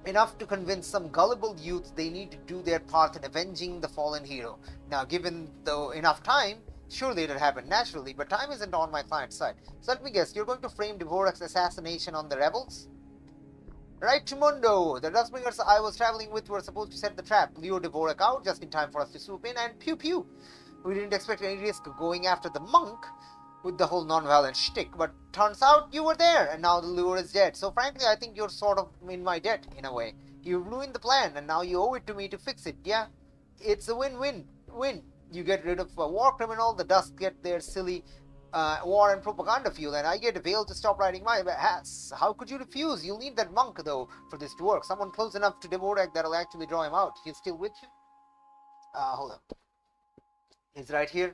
enough to convince some gullible youth they need to do their part in avenging the fallen hero. Now, given though enough time, surely it'll happen naturally, but time isn't on my client's side. So let me guess, you're going to frame Dvorak's assassination on the rebels? Right, Mundo. The Duskbringers I was traveling with were supposed to set the trap, lure Dvorak out just in time for us to swoop in, and pew pew. We didn't expect any risk of going after the monk with the whole non-violent shtick, but turns out you were there, and now the lure is dead. So frankly, I think you're sort of in my debt, in a way. You ruined the plan, and now you owe it to me to fix it, yeah? It's a win-win-win. You get rid of a war criminal, the Dusk get their silly war and propaganda fuel, and I get a Vale to stop riding my ass. How could you refuse? You'll need that monk, though, for this to work. Someone close enough to Dvorak that'll actually draw him out. He's still with you? Hold on. He's right here.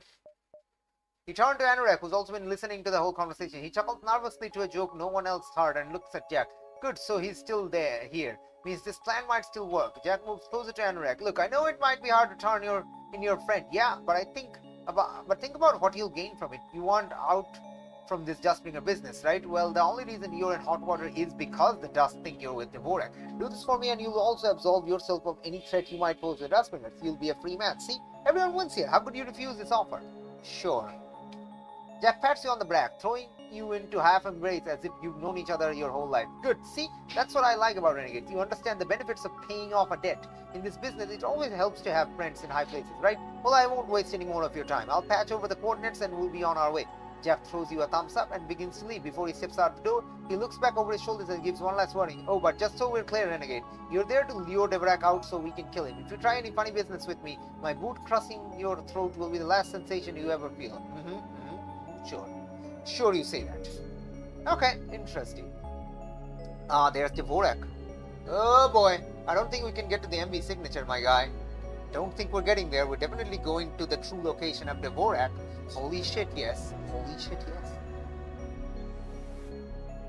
He turned to Anorak, who's also been listening to the whole conversation. He chuckled nervously to a joke no one else heard and looks at Jack. Good, so he's still here. Means this plan might still work. Jack moves closer to Anorak. Look, I know it might be hard to turn in your friend. Yeah, but think about what you'll gain from it. You want out from this Duskbringer business, right? Well, the only reason you're in hot water is because the Dusk think you're with Dvorak. Do this for me and you'll also absolve yourself of any threat you might pose to the Duskbringers. You'll be a free man. See? Everyone wins here. How could you refuse this offer? Sure. Jack pats you on the back, throwing you into half embrace as if you've known each other your whole life. Good, see? That's what I like about renegades. You understand the benefits of paying off a debt. In this business, it always helps to have friends in high places, right? Well, I won't waste any more of your time. I'll patch over the coordinates and we'll be on our way. Jack throws you a thumbs up and begins to leave. Before he steps out the door, he looks back over his shoulders and gives one last warning. Oh, but just so we're clear, renegade, you're there to lure Dvorak out so we can kill him. If you try any funny business with me, my boot crushing your throat will be the last sensation you ever feel. Sure you say that. Okay, interesting. There's Dvorak. Oh boy, I don't think we can get to the MV signature, my guy. Don't think we're getting there. We're definitely going to the true location of Dvorak. Holy shit, yes. Holy shit, yes.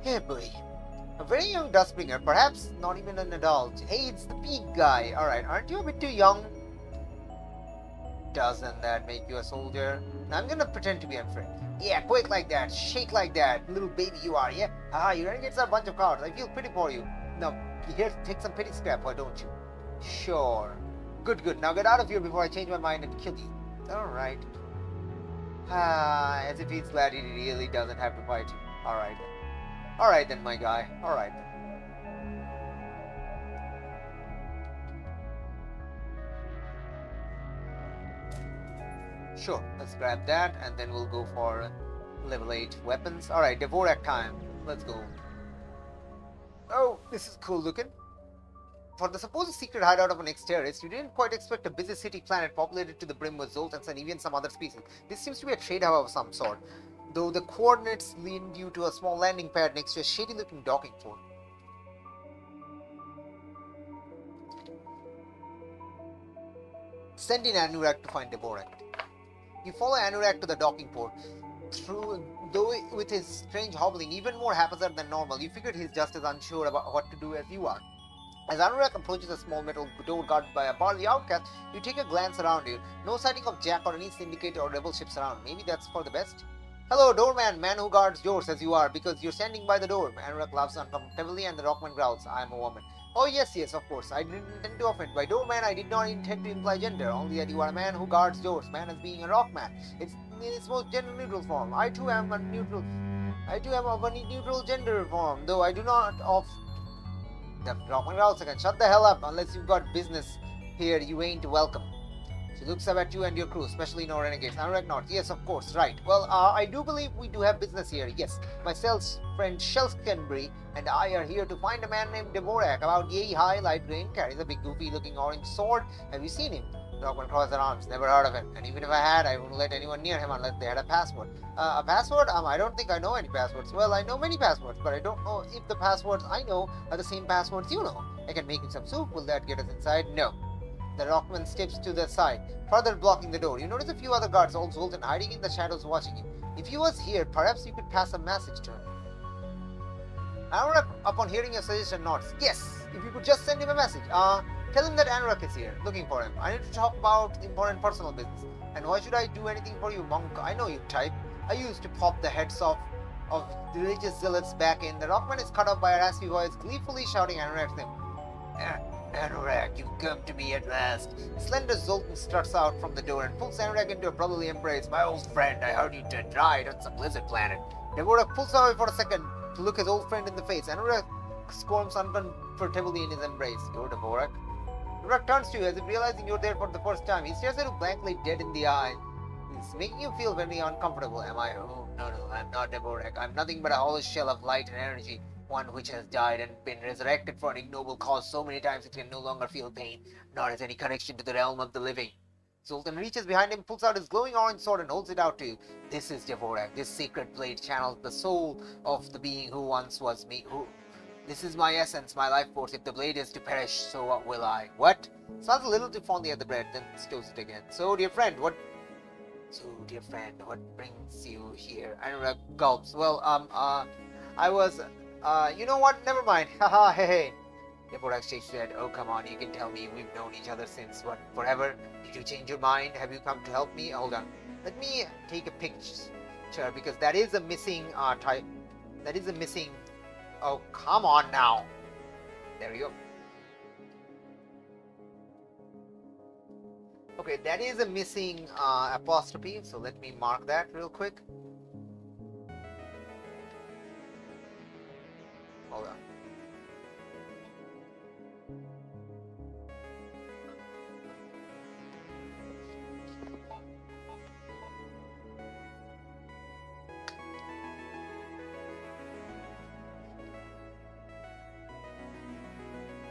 Hey, boy. A very young Duskbringer, perhaps not even an adult. Hey, it's the peak guy. Alright, aren't you a bit too young? Doesn't that make you a soldier? Now I'm gonna pretend to be unfriendly. Yeah, quake like that, shake like that, little baby you are, yeah? Haha, you renegades are a bunch of cowards. I feel pity for you. Now, here, take some pity scrap, why don't you? Sure. Good, good. Now get out of here before I change my mind and kill you. Alright. As if he's glad he really doesn't have to fight you. Alright then. Alright then, my guy. Alright then. Sure, let's grab that and then we'll go for level 8 weapons. Alright, Dvorak time. Let's go. Oh, this is cool looking. For the supposed secret hideout of an ex-terrorist, you didn't quite expect a busy city planet populated to the brim with Zoltans and even some other species. This seems to be a trade hub of some sort, though the coordinates lead you to a small landing pad next to a shady-looking docking port. Send in Anurak to find Dvorak. You follow Anurak to the docking port. Though with his strange hobbling even more haphazard than normal, you figured he's just as unsure about what to do as you are. As Anurak approaches a small metal door guarded by a barley outcast, you take a glance around you. No sighting of Jack or any syndicate or rebel ships around. Maybe that's for the best? Hello, doorman, man who guards doors as you are, because you're standing by the door. Anurak laughs uncomfortably and the rockman growls, I am a woman. Oh yes, yes, of course. I didn't intend to offend. By doorman, I did not intend to imply gender, only that you are a man who guards doors, man as being a rockman. It's in its most gender-neutral form. I too am of a neutral gender form, though I do not of... The rockman growls again, shut the hell up, unless you've got business here, you ain't welcome. She looks up at you and your crew, especially no renegades. Anurak nods. Yes, of course, right. Well, I do believe we do have business here. Yes, my sales friend Shelskenbury and I are here to find a man named Dvorak, about yay high, light green, carries a big goofy-looking orange sword. Have you seen him? Rockman crossed their arms. Never heard of him. And even if I had, I wouldn't let anyone near him unless they had a password. A password? I don't think I know any passwords. Well, I know many passwords, but I don't know if the passwords I know are the same passwords you know. I can make him some soup. Will that get us inside? No. The rockman steps to the side, further blocking the door. You notice a few other guards, all Zoltan, hiding in the shadows watching you. If he was here, perhaps you could pass a message to him. Anurak, upon hearing your suggestion, nods. Yes, if you could just send him a message. Tell him that Anurak is here, looking for him. I need to talk about important personal business. And why should I do anything for you, monk? I know you type. I used to pop the heads off of religious zealots back in. The rockman is cut off by a raspy voice, gleefully shouting Anurak's name. Anurak, you've come to me at last. Slender Zoltan struts out from the door and pulls Anurak into a brotherly embrace. My old friend, I heard you died on some lizard planet. Dvorak pulls away for a second to look his old friend in the face. Anurak squirms uncomfortably in his embrace. You're Dvorak? Dvorak turns to you as if realizing you're there for the first time. He stares at you blankly, dead in the eye. He's making you feel very uncomfortable. Am I? Oh, no, I'm not Dvorak. I'm nothing but a hollow shell of light and energy. One which has died and been resurrected for an ignoble cause so many times it can no longer feel pain, nor has any connection to the realm of the living. Zoltan reaches behind him, pulls out his glowing orange sword and holds it out to you. This is Dvorak. This sacred blade channels the soul of the being who once was me. This is my essence, my life force. If the blade is to perish, so will I. What? Smells a little too fondly at the bread, then stows it again. So, dear friend, what brings you here? Anurak gulps. Well, I was... you know what? Never mind. Haha, hey, hey. Dvorak shakes his head. Oh, come on, you can tell me. We've known each other since, what, forever? Did you change your mind? Have you come to help me? Hold on. Let me take a picture, because that is a missing, type. That is a missing... Oh, come on now. There we go. Okay, that is a missing, apostrophe, so let me mark that real quick. Hold on.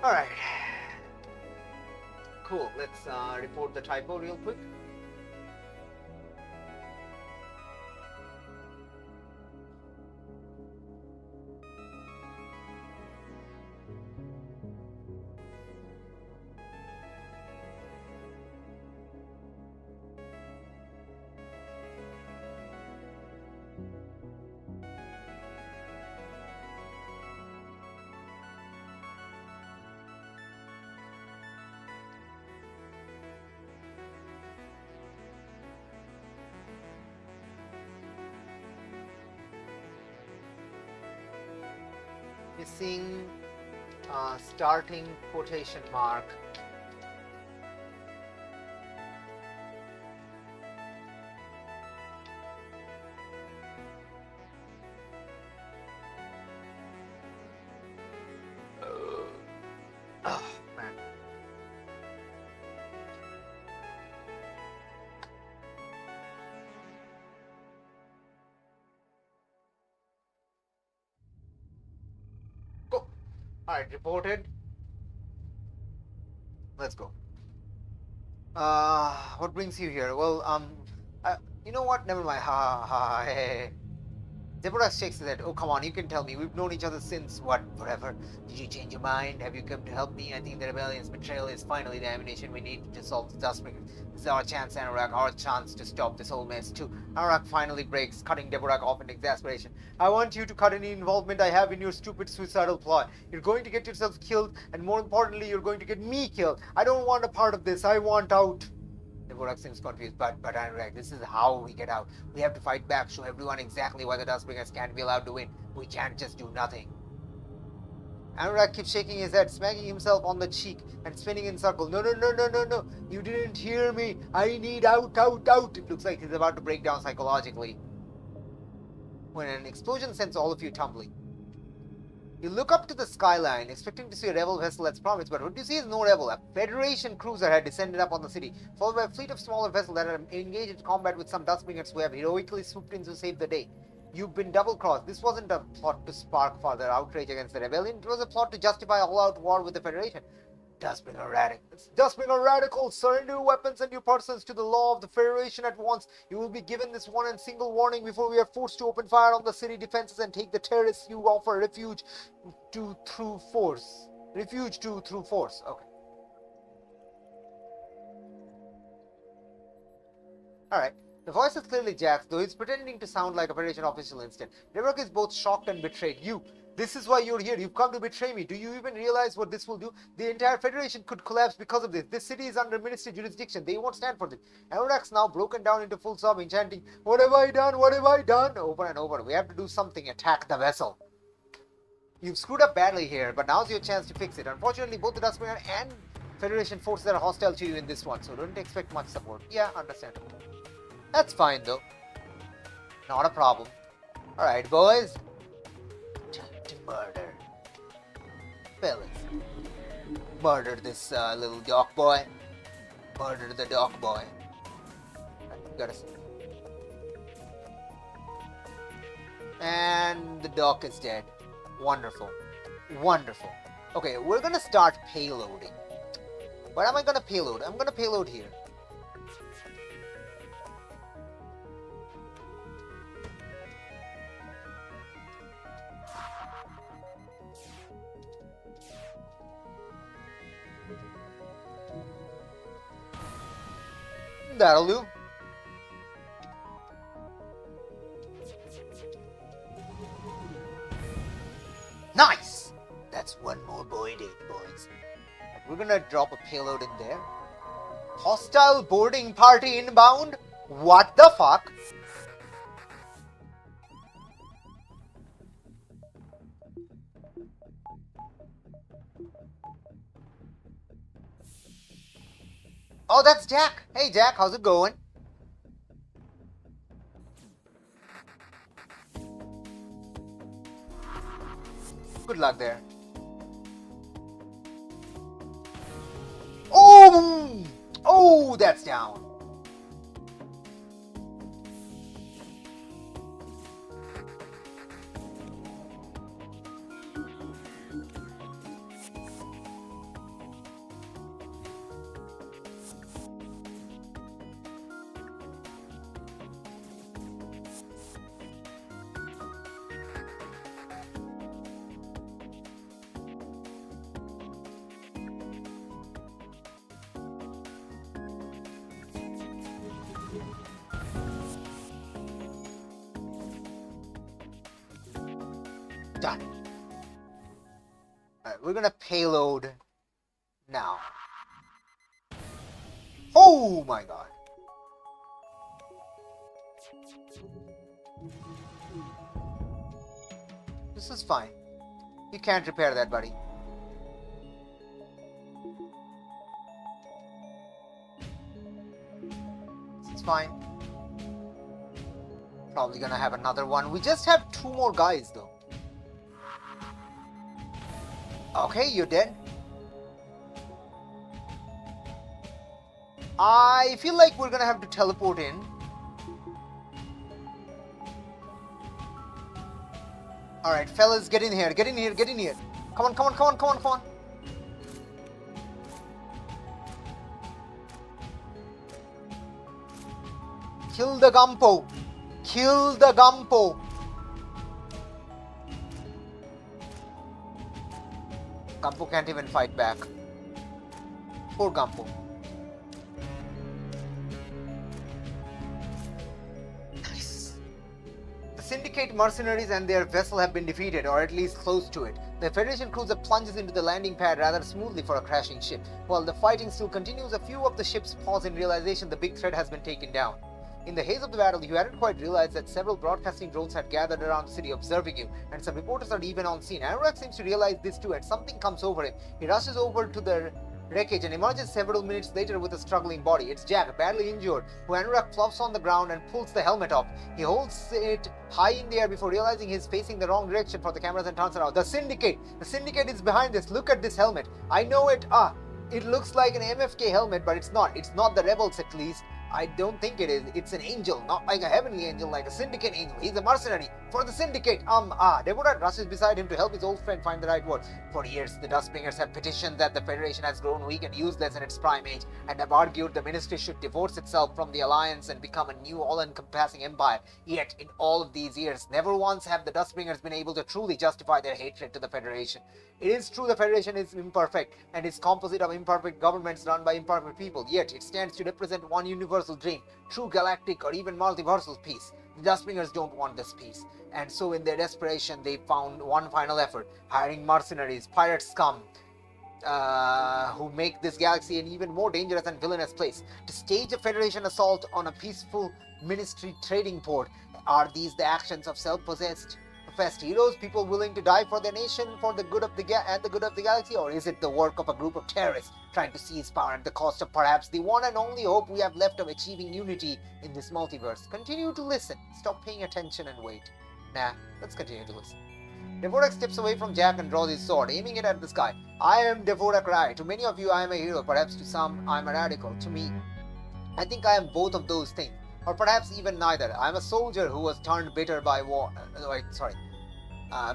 Alright. Cool, let's report the typo real quick. Missing starting quotation mark. Oh, man. Go. Alright, reported. Let's go. What brings you here? Well, you know what? Never mind. Ha ha ha. Hey, hey, hey. Deborah shakes his head. Oh, come on, you can tell me. We've known each other since, what, forever? Did you change your mind? Have you come to help me? I think the rebellion's betrayal is finally the ammunition we need to solve the Duskbringers. This is our chance, Anorak, our chance to stop this whole mess, too. Anorak finally breaks, cutting Deborah off in exasperation. I want you to cut any involvement I have in your stupid suicidal plot. You're going to get yourself killed, and more importantly, you're going to get me killed. I don't want a part of this. I want out. Deborah seems confused, but Anurag, this is how we get out. We have to fight back, show everyone exactly why the Duskbringers can't be allowed to win. We can't just do nothing. Anurag keeps shaking his head, smacking himself on the cheek and spinning in circles. No, no, no, no, no, no. You didn't hear me. I need out, out, out. It looks like he's about to break down psychologically. When an explosion sends all of you tumbling. You look up to the skyline, expecting to see a rebel vessel as promised, but what you see is no rebel. A Federation cruiser had descended up on the city, followed by a fleet of smaller vessels that had engaged in combat with some Duskbringers who have heroically swooped in to save the day. You've been double-crossed. This wasn't a plot to spark further outrage against the rebellion. It was a plot to justify all-out war with the Federation. Duskbringer radicals, surrender your weapons and your persons to the law of the Federation at once. You will be given this one and single warning before we are forced to open fire on the city defenses and take the terrorists you offer refuge to through force. Refuge to through force. Okay. Alright. The voice is clearly Jack's, though he's pretending to sound like a Federation official instead. Deborah is both shocked and betrayed. This is why you're here. You've come to betray me. Do you even realize what this will do? The entire Federation could collapse because of this. This city is under ministry jurisdiction. They won't stand for this. Anorak's now broken down into full sobbing, chanting, "What have I done? What have I done?" over and over. We have to do something. Attack the vessel. You've screwed up badly here, but now's your chance to fix it. Unfortunately, both the Duskbringer and Federation forces are hostile to you in this one, so don't expect much support. Yeah, understandable. That's fine, though. Not a problem. Alright, boys. Time to murder. Fellas. Murder this little dock boy. Murder the dock boy. Right, gotta see. And the dock is dead. Wonderful. Wonderful. Okay, we're gonna start payloading. Where am I gonna payload? I'm gonna payload here. That'll do. Nice! That's one more boy date, boys. We're gonna drop a payload in there. Hostile boarding party inbound? What the fuck? Oh, that's Jack. Hey, Jack, how's it going? Good luck there. Oh! Oh, that's down. Done. Alright, we're gonna payload now. Oh my god. This is fine. You can't repair that, buddy. It's fine. Probably gonna have another one. We just have 2 more guys, though. Okay, you're dead. I feel like we're gonna have to teleport in. Alright, fellas, get in here, get in here, get in here. Come on, come on, come on, come on, come on. Kill the Gumpo. Kill the Gumpo. Gumpo can't even fight back. Poor Gumpo. Nice. The Syndicate mercenaries and their vessel have been defeated, or at least close to it. The Federation cruiser plunges into the landing pad rather smoothly for a crashing ship. While the fighting still continues, a few of the ships pause in realization the big threat has been taken down. In the haze of the battle, you hadn't quite realized that several broadcasting drones had gathered around the city observing you, and some reporters are even on scene. Anorak seems to realize this too, and something comes over him. He rushes over to the wreckage and emerges several minutes later with a struggling body. It's Jack, badly injured, who Anorak plops on the ground and pulls the helmet off. He holds it high in the air before realizing he's facing the wrong direction for the cameras and turns around. The Syndicate! The Syndicate is behind this. Look at this helmet. I know it. It looks like an MFK helmet, but it's not. It's not the Rebels, at least. I don't think it is. It's an angel, not like a heavenly angel, like a Syndicate angel. He's a mercenary for the Syndicate. Devorak rushes beside him to help his old friend find the right word. For years, the Duskbringers have petitioned that the Federation has grown weak and useless in its prime age, and have argued the Ministry should divorce itself from the Alliance and become a new all-encompassing empire. Yet, in all of these years, never once have the Duskbringers been able to truly justify their hatred to the Federation. It is true the Federation is imperfect, and is composite of imperfect governments run by imperfect people, yet it stands to represent one universal dream, true galactic or even multiversal peace. The Duskbringers don't want this peace, and so in their desperation they found one final effort, hiring mercenaries, pirate scum, who make this galaxy an even more dangerous and villainous place, to stage a Federation assault on a peaceful Ministry trading port. Are these the actions of self-possessed professed heroes, people willing to die for their nation for the good of the galaxy, or is it the work of a group of terrorists trying to seize power at the cost of perhaps the one and only hope we have left of achieving unity in this multiverse? Continue to listen. Stop paying attention and wait. Nah, let's continue to listen. Devorak steps away from Jack and draws his sword, aiming it at the sky. I am Devorak Rai. To many of you, I am a hero. Perhaps to some, I am a radical. To me, I think I am both of those things. Or perhaps even neither. I am a soldier who was turned bitter by war.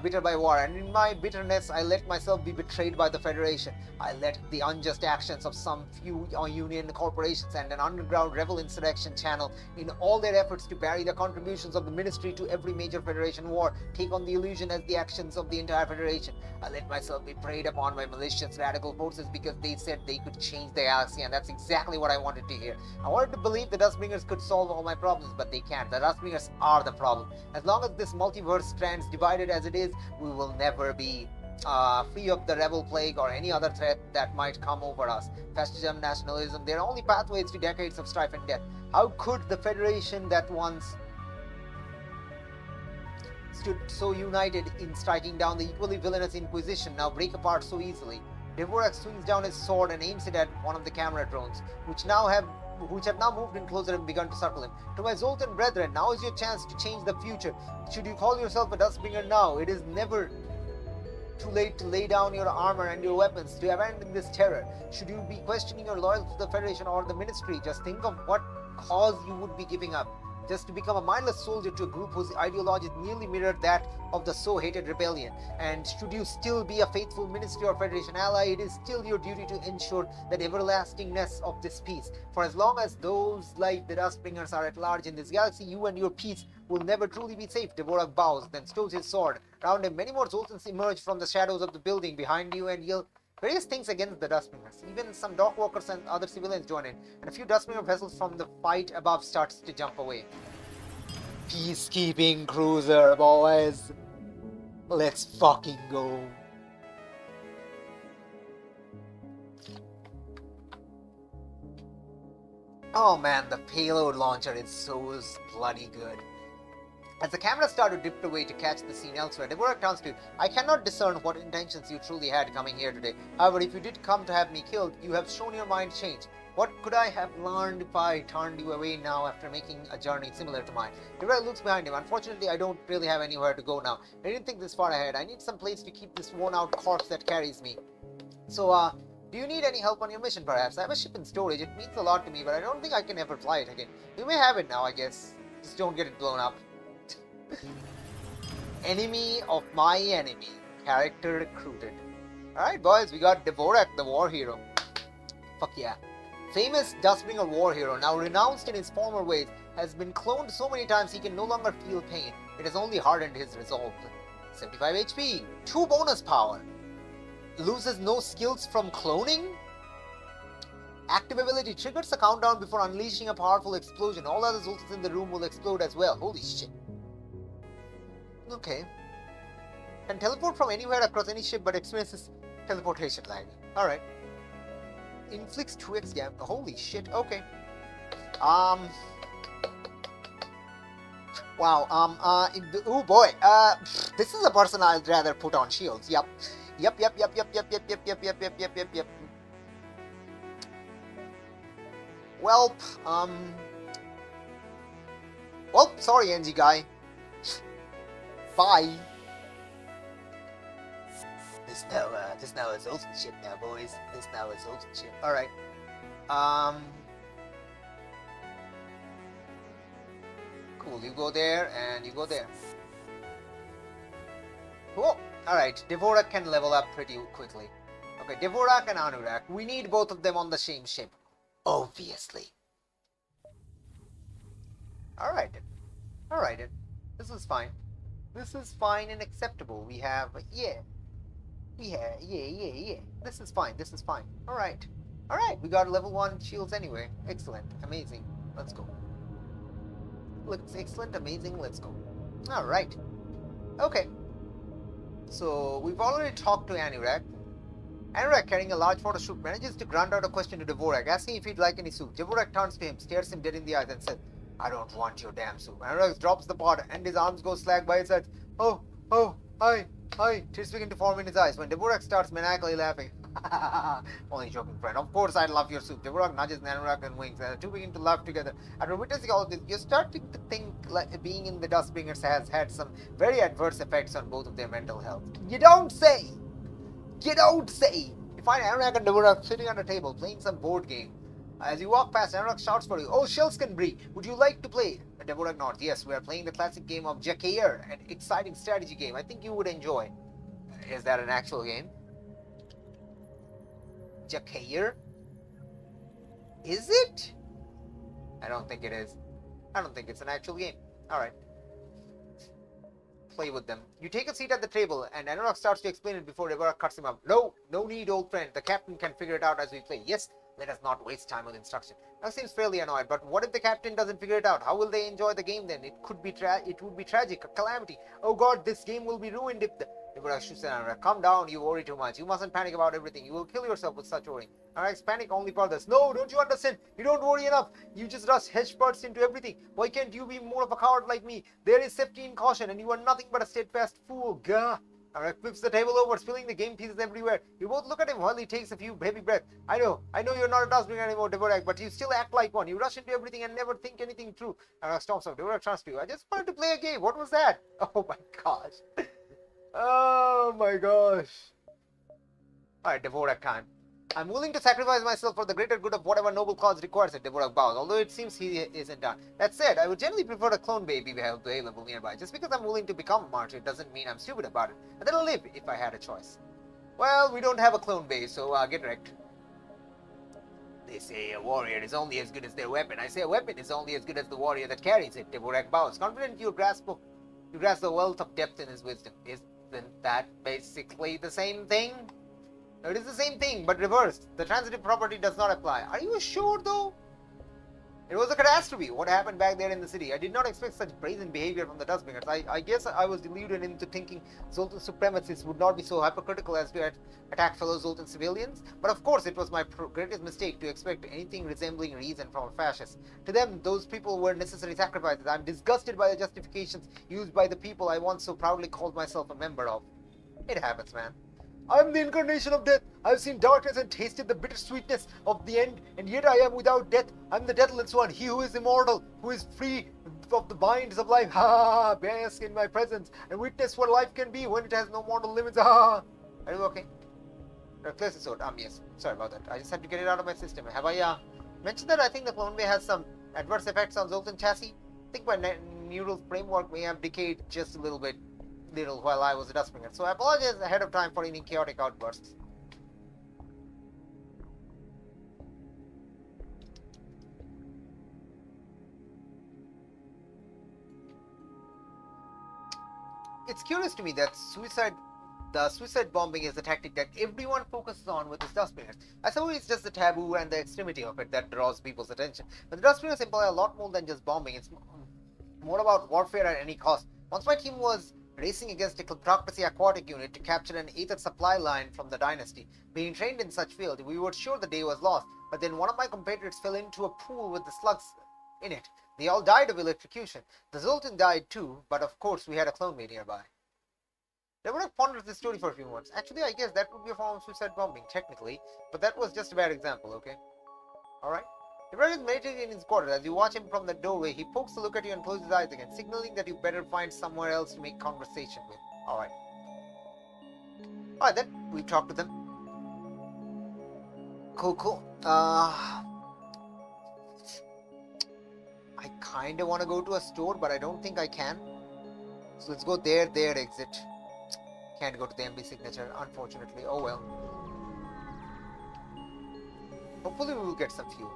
Bitter by war, and in my bitterness I let myself be betrayed by the Federation. I let the unjust actions of some few union corporations and an underground rebel insurrection channel in all their efforts to bury the contributions of the Ministry to every major Federation war take on the illusion as the actions of the entire Federation. I let myself be preyed upon by malicious radical forces because they said they could change the galaxy, and that's exactly what I wanted to hear. I wanted to believe the Duskbringers could solve all my problems, but they can't. The Duskbringers are the problem. As long as this multiverse stands divided as it is, we will never be free of the rebel plague or any other threat that might come over us. Fascism, nationalism, they're only pathways to decades of strife and death. How could the Federation that once stood so united in striking down the equally villainous Inquisition now break apart so easily? Devorak swings down his sword and aims it at one of the camera drones, which have now moved in closer and begun to circle him. To my Zoltan brethren, now is your chance to change the future. Should you call yourself a Duskbringer now, it is never too late to lay down your armor and your weapons, to abandon this terror. Should you be questioning your loyalty to the Federation or the Ministry, just think of what cause you would be giving up, just to become a mindless soldier to a group whose ideology nearly mirrored that of the so-hated rebellion. And should you still be a faithful Ministry or Federation ally, it is still your duty to ensure that everlastingness of this peace. For as long as those like the Duskbringers are at large in this galaxy, you and your peace will never truly be safe. Devorak bows, then stows his sword. Around him, many more Zoltans emerge from the shadows of the building behind you and yell various things against the Duskbringers. Even some dockworkers and other civilians join in, and a few Duskbringer vessels from the fight above starts to jump away. Peacekeeping cruiser, boys. Let's fucking go. Oh man, the payload launcher is so bloody good. As the camera started to drift away to catch the scene elsewhere, Dvorak turns to you. I cannot discern what intentions you truly had coming here today. However, if you did come to have me killed, you have shown your mind change. What could I have learned if I turned you away now after making a journey similar to mine? Dvorak looks behind him. Unfortunately, I don't really have anywhere to go now. I didn't think this far ahead. I need some place to keep this worn-out corpse that carries me. So, do you need any help on your mission, perhaps? I have a ship in storage. It means a lot to me, but I don't think I can ever fly it again. You may have it now, I guess. Just don't get it blown up. Enemy of my enemy. Character recruited. Alright, boys, we got Dvorak, the war hero. Fuck yeah. Famous Duskbringer war hero, now renounced in his former ways, has been cloned so many times he can no longer feel pain. It has only hardened his resolve. 75 HP. 2 bonus power. Loses no skills from cloning? Active ability triggers a countdown before unleashing a powerful explosion. All other zults in the room will explode as well. Holy shit. Okay. Can teleport from anywhere across any ship but experiences teleportation lag. Alright. Inflicts 2x damage. Holy shit. Okay. Wow. Oh boy. This is a person I'd rather put on shields. Yep. Yep. Welp. Well, sorry, NG guy. Bye. This now is old shit now, boys. This now is old shit. Alright. Cool, you go there and you go there. Cool. Alright, Dvorak can level up pretty quickly. Okay, Dvorak and Anurak. We need both of them on the same ship. Obviously. Alright then. Alright then. This is fine. This is fine and acceptable. We have, yeah. This is fine. Alright. Alright, we got level 1 shields anyway. Excellent. Amazing. Let's go. Looks excellent, amazing, let's go. Alright. Okay. So, we've already talked to Anurak. Anurak, carrying a large photo shoot, manages to grunt out a question to Dvorak, asking if he'd like any soup. Dvorak turns to him, stares him dead in the eyes and says, I don't want your damn soup. Anurak drops the pot and his arms go slack by his sides. Oh, hi. Tears begin to form in his eyes when Dvorak starts maniacally laughing. Only joking, friend. Of course, I love your soup. Dvorak nudges Anurak and winks, and the two begin to laugh together. After witnessing all of this, you're starting to think like being in the Duskbringers has had some very adverse effects on both of their mental health. You don't say! You find Anurak and Dvorak sitting at a table playing some board game. As you walk past, Anurak shouts for you, Oh, Shelskenbri, would you like to play? Dvorak nods, yes, we are playing the classic game of Jakair, an exciting strategy game. I think you would enjoy. Is that an actual game? Jakair? Is it? I don't think it is. I don't think it's an actual game. Alright. Play with them. You take a seat at the table, and Anurak starts to explain it before Dvorak cuts him up. No need, old friend. The captain can figure it out as we play. Yes, let us not waste time with instruction. Now seems fairly annoyed, but what if the captain doesn't figure it out? How will they enjoy the game then? It would be tragic, a calamity. Oh god, this game will be ruined if the... Dvorak shoots at Anurak. Calm down, you worry too much. You mustn't panic about everything. You will kill yourself with such worrying. Anurak's panic only furthers. No, don't you understand? You don't worry enough. You just rush headfirst into everything. Why can't you be more of a coward like me? There is safety in caution, and you are nothing but a steadfast fool. Gah! Anurak flips the table over, spilling the game pieces everywhere. You both look at him while he takes a few heavy breaths. I know you're not a Duskbringer anymore, Dvorak, but you still act like one. You rush into everything and never think anything through. Anurak stomps off. Dvorak turns to you. I just wanted to play a game. What was that? Oh my gosh. Oh my gosh. Alright, Dvorak time. I'm willing to sacrifice myself for the greater good of whatever noble cause requires it, Dvorak bows, although it seems he isn't done. That said, I would generally prefer a clone baby available nearby. Just because I'm willing to become a martyr doesn't mean I'm stupid about it. And then I'll live if I had a choice. Well, we don't have a clone base, so get wrecked. They say a warrior is only as good as their weapon. I say a weapon is only as good as the warrior that carries it, Dvorak bows, confident you grasp the wealth of depth in his wisdom. Isn't that basically the same thing? It is the same thing, but reversed. The transitive property does not apply. Are you sure, though? It was a catastrophe. What happened back there in the city? I did not expect such brazen behavior from the Duskbringers. I guess I was deluded into thinking Zoltan supremacists would not be so hypocritical as to attack fellow Zoltan civilians. But of course, it was my greatest mistake to expect anything resembling reason from a fascist. To them, those people were necessary sacrifices. I'm disgusted by the justifications used by the people I once so proudly called myself a member of. It happens, man. I'm the incarnation of death. I've seen darkness and tasted the bitter sweetness of the end, and yet I am without death. I'm the deathless one, he who is immortal, who is free of the binds of life. Ha! Bask in my presence and witness what life can be when it has no mortal limits. Ha! Are you okay? Clear the sword. Yes. Sorry about that. I just had to get it out of my system. Have I mentioned that I think the clone way has some adverse effects on Zoltan chassis? I think my neural framework may have decayed just a little while I was a Duskbringer, so I apologize ahead of time for any chaotic outbursts. It's curious to me that the suicide bombing is a tactic that everyone focuses on with his Duskbringers. I suppose it's just the taboo and the extremity of it that draws people's attention. But the Duskbringers imply a lot more than just bombing. It's more about warfare at any cost. Once my team was racing against a kleptocracy aquatic unit to capture an ether supply line from the dynasty. Being trained in such field, we were sure the day was lost, but then one of my compatriots fell into a pool with the slugs in it. They all died of electrocution. The Zoltan died too, but of course we had a clone mate nearby. I would have pondered this story for a few months. Actually, I guess that would be a form of suicide bombing, technically, but that was just a bad example, okay? Alright? The brother is meditating in his quarters. As you watch him from the doorway, he pokes a look at you and closes his eyes again, signaling that you better find somewhere else to make conversation with. Alright. Alright then, we talk to them. Cool. I kinda wanna go to a store, but I don't think I can. So let's go there, exit. Can't go to the MB signature, unfortunately. Oh well. Hopefully we will get some fuel.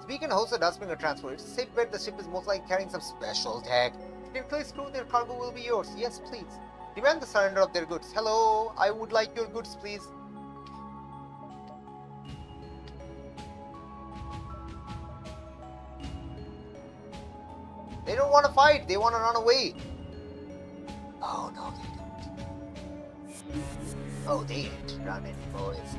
So we can host a Duskbringer transport. It's a safe bet the ship is most likely carrying some special tag. If you place crew, their cargo will be yours. Yes, please. Demand the surrender of their goods. Hello, I would like your goods, please. They don't want to fight. They want to run away. Oh, no, they don't. Oh, they ain't running, boys.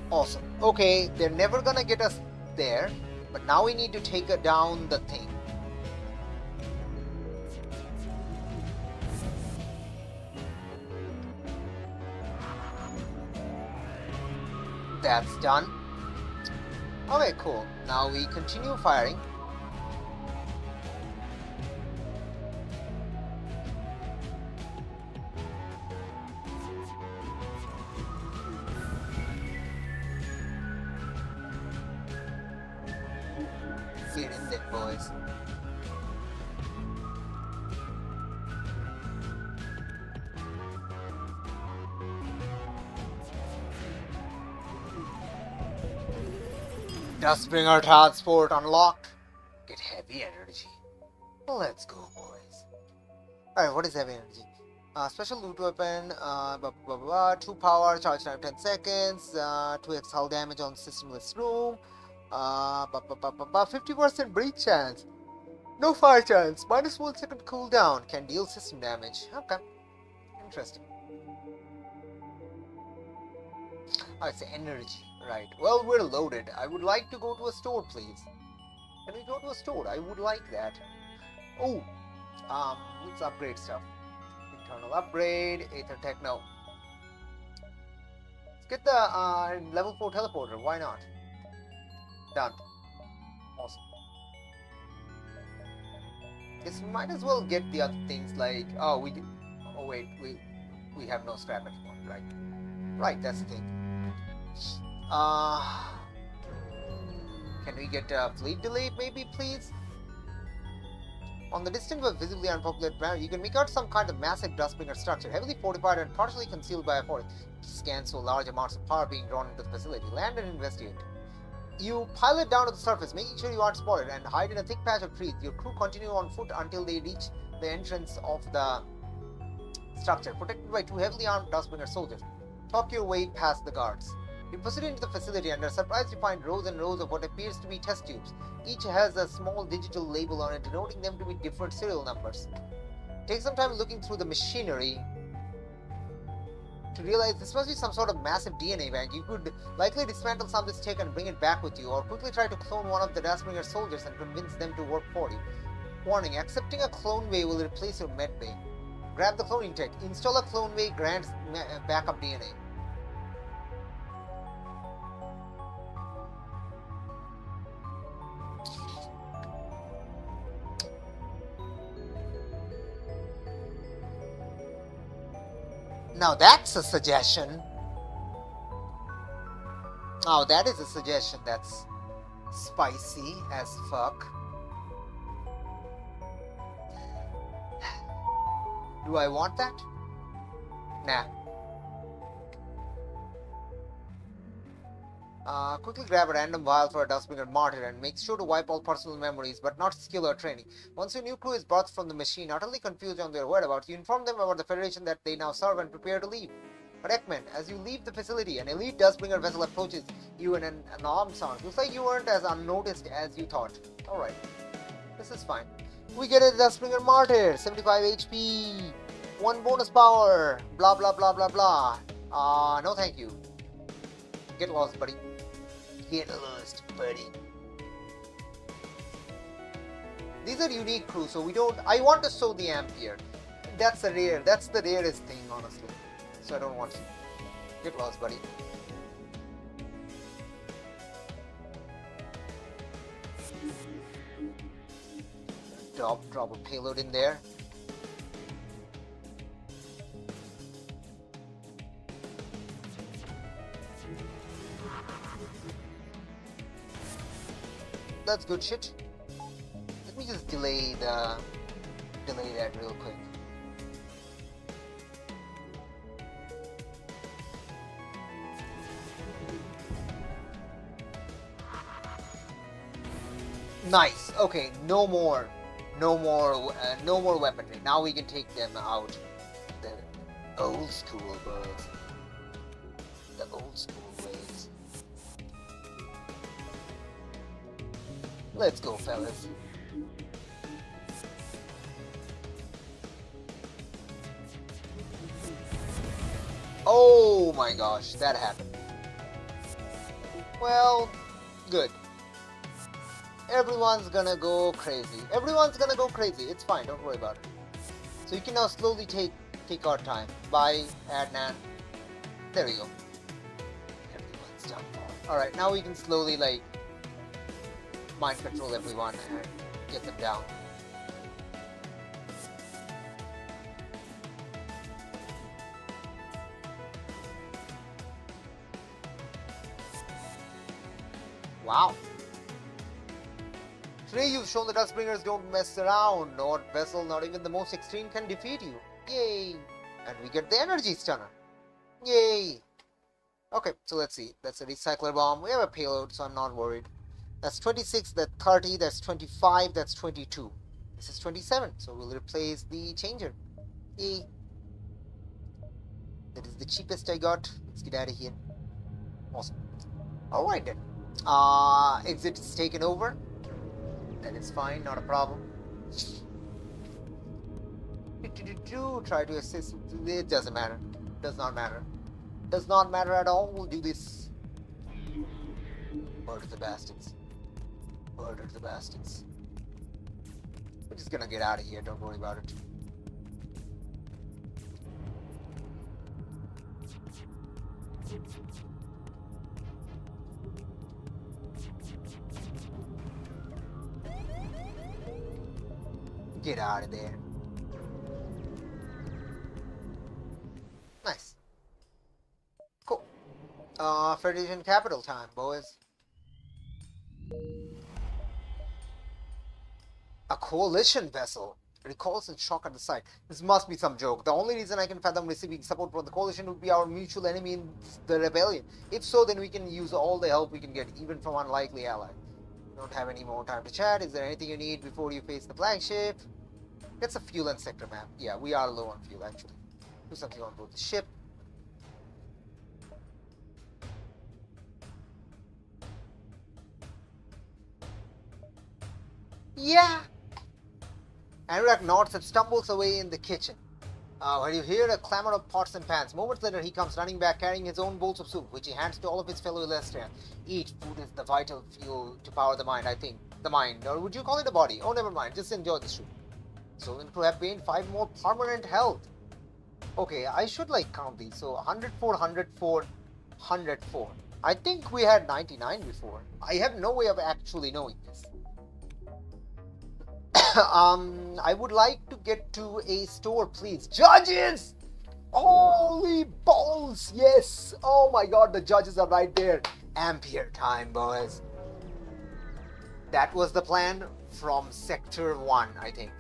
Awesome. Okay, they're never gonna get us there, but now we need to take down the thing. That's done. Okay, cool. Now we continue firing. Get in there, boys. Duskbringer transport unlocked. Get heavy energy. Let's go, boys. Alright, what is heavy energy? Special loot weapon, 2 power, charge time 10 seconds, 2x hull damage on systemless room, 50% breach chance, no fire chance, -1 second cooldown, can deal system damage. Okay, interesting. Oh, it's energy, right. Well, we're loaded. I would like to go to a store, please. Can we go to a store? I would like that. Oh, let's upgrade stuff. Internal upgrade, Aether Tech, no. Let's get the level 4 teleporter, why not? Done. Awesome. Guess we might as well get the other things like, oh wait, we have no scrap anymore, right? Right, that's the thing. Can we get a fleet delay maybe, please? On the distant but visibly unpopulated planet, you can make out some kind of massive Duskbringer structure, heavily fortified and partially concealed by a forest. Scans show large amounts of power being drawn into the facility. Land and investigate. You pilot down to the surface, making sure you aren't spotted, and hide in a thick patch of trees. Your crew continue on foot until they reach the entrance of the structure, protected by two heavily armed Duskbringer soldiers. Talk your way past the guards. You proceed into the facility and are surprised to find rows and rows of what appears to be test tubes. Each has a small digital label on it denoting them to be different serial numbers. Take some time looking through the machinery to realize this must be some sort of massive DNA bank. You could likely dismantle some of this tech and bring it back with you, or quickly try to clone one of the Duskbringer soldiers and convince them to work for you. Warning, accepting a clone bay will replace your med bay. Grab the cloning tech. Install a clone bay grants backup DNA. Now that's a suggestion. Now that is a suggestion that's spicy as fuck. Do I want that? Nah. Quickly grab a random vial for a Duskbringer martyr and make sure to wipe all personal memories, but not skill or training. Once your new crew is brought from the machine, utterly confused on their whereabouts, you inform them about the Federation that they now serve and prepare to leave. But Ekman, as you leave the facility, an elite Duskbringer vessel approaches you in an armed sound. Looks like you weren't as unnoticed as you thought. Alright. This is fine. We get a Duskbringer martyr, 75 HP, 1 bonus power, blah blah blah blah blah. No thank you. Get lost, buddy. Get lost, buddy. These are unique crews, so we don't... I want to show the Ampere. That's the rarest thing, honestly. So I don't want to. Get lost, buddy. Drop a payload in there. That's good shit. Let me just delay that real quick. Nice. Okay, no more weaponry. Now we can take them out. The old school birds. The old school ways. Let's go, fellas. Oh my gosh, that happened. Well, good. Everyone's gonna go crazy. It's fine, don't worry about it. So you can now slowly take our time. Bye, Adnan. There we go. Everyone's done for. Alright, now we can slowly, like, mind control everyone and get them down. Wow. Today you've shown the Duskbringers don't mess around. No vessel, not even the most extreme, can defeat you. Yay! And we get the energy stunner. Yay! Okay, so let's see. That's a recycler bomb. We have a payload, so I'm not worried. That's 26, that's 30, that's 25, that's 22. This is 27, so we'll replace the changer. Yay! That is the cheapest I got. Let's get out of here. Awesome. Alright then. Exit is taken over. That is fine, not a problem. Try to assist. It doesn't matter. Does not matter. Does not matter at all. We'll do this. Murder the bastards. Murder the bastards. We're just gonna get out of here. Don't worry about it. Get out of there. Nice. Cool. Federation capital time, boys. A coalition vessel. Recalls in shock at the sight. This must be some joke. The only reason I can fathom receiving support from the coalition would be our mutual enemy in the rebellion. If so, then we can use all the help we can get, even from unlikely allies. We don't have any more time to chat. Is there anything you need before you face the flagship? It's a fuel and sector map. Yeah, we are low on fuel actually. Do something on board the ship. Yeah. Anurag nods and stumbles away in the kitchen. When you hear a clamor of pots and pans, moments later he comes running back carrying his own bowls of soup, which he hands to all of his fellow Illustrians. Eat. Food is the vital fuel to power the mind, I think. The mind. Or would you call it a body? Oh, never mind. Just enjoy the soup. So to have gained 5 more permanent health. Okay, I should like count these. So 104, 104, 104. I think we had 99 before. I have no way of actually knowing this. I would like to get to a store, please. Judges! Holy balls! Yes! Oh my god, the judges are right there. Ampere time, boys. That was the plan from Sector 1, I think.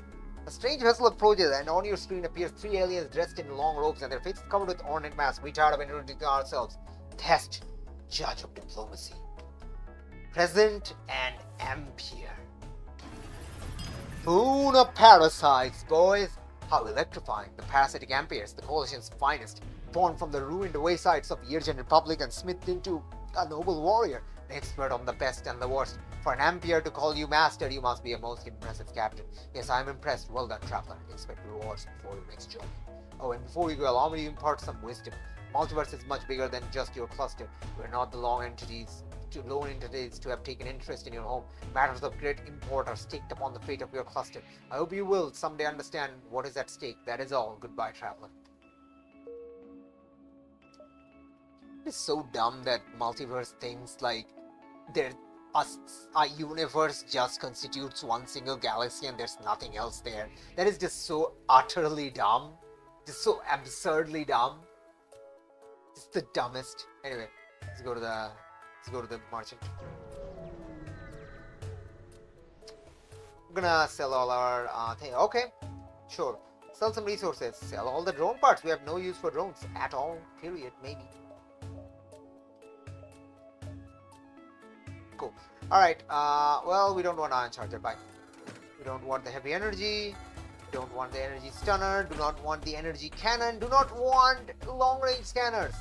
A strange vessel approaches, and on your screen appears 3 aliens dressed in long robes and their faces covered with ornate masks. We tired of introducing ourselves. Test, judge of diplomacy. Present and Ampere. Boon of parasites, boys. How electrifying. The parasitic Amperes, the coalition's finest, born from the ruined waysides of the Irgen Republic and smithed into a noble warrior, an expert on the best and the worst. For an Ampere to call you master, you must be a most impressive captain. Yes, I am impressed. Well done, traveler. Expect rewards before your next journey. Oh, and before you go, allow me to impart some wisdom. Multiverse is much bigger than just your cluster. We're not the lone entities to have taken interest in your home. Matters of great import are staked upon the fate of your cluster. I hope you will someday understand what is at stake. That is all. Goodbye, traveler. It's so dumb that multiverse thinks like a universe just constitutes one single galaxy and there's nothing else there. That is just so utterly dumb. Just so absurdly dumb. It's the dumbest. Anyway, let's go to the merchant. I'm gonna sell all our thing. Okay, sure. Sell some resources. Sell all the drone parts. We have no use for drones at all. Period. Maybe. Cool. All right. Well, we don't want ion charger. Bye. We don't want the heavy energy. Don't want the energy stunner. Do not want the energy cannon. Do not want long range scanners.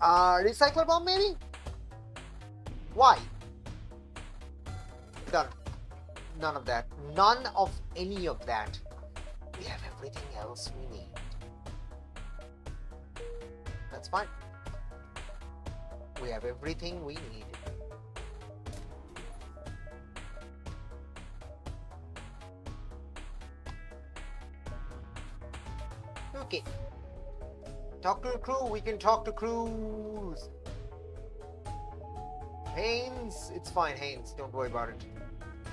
Recycler bomb maybe. Why? Done. None of that. None of any of that. We have everything else we need. That's fine. We have everything we need. Okay. Talk to the crew. We can talk to crews. Haynes, it's fine, Haynes. Don't worry about it.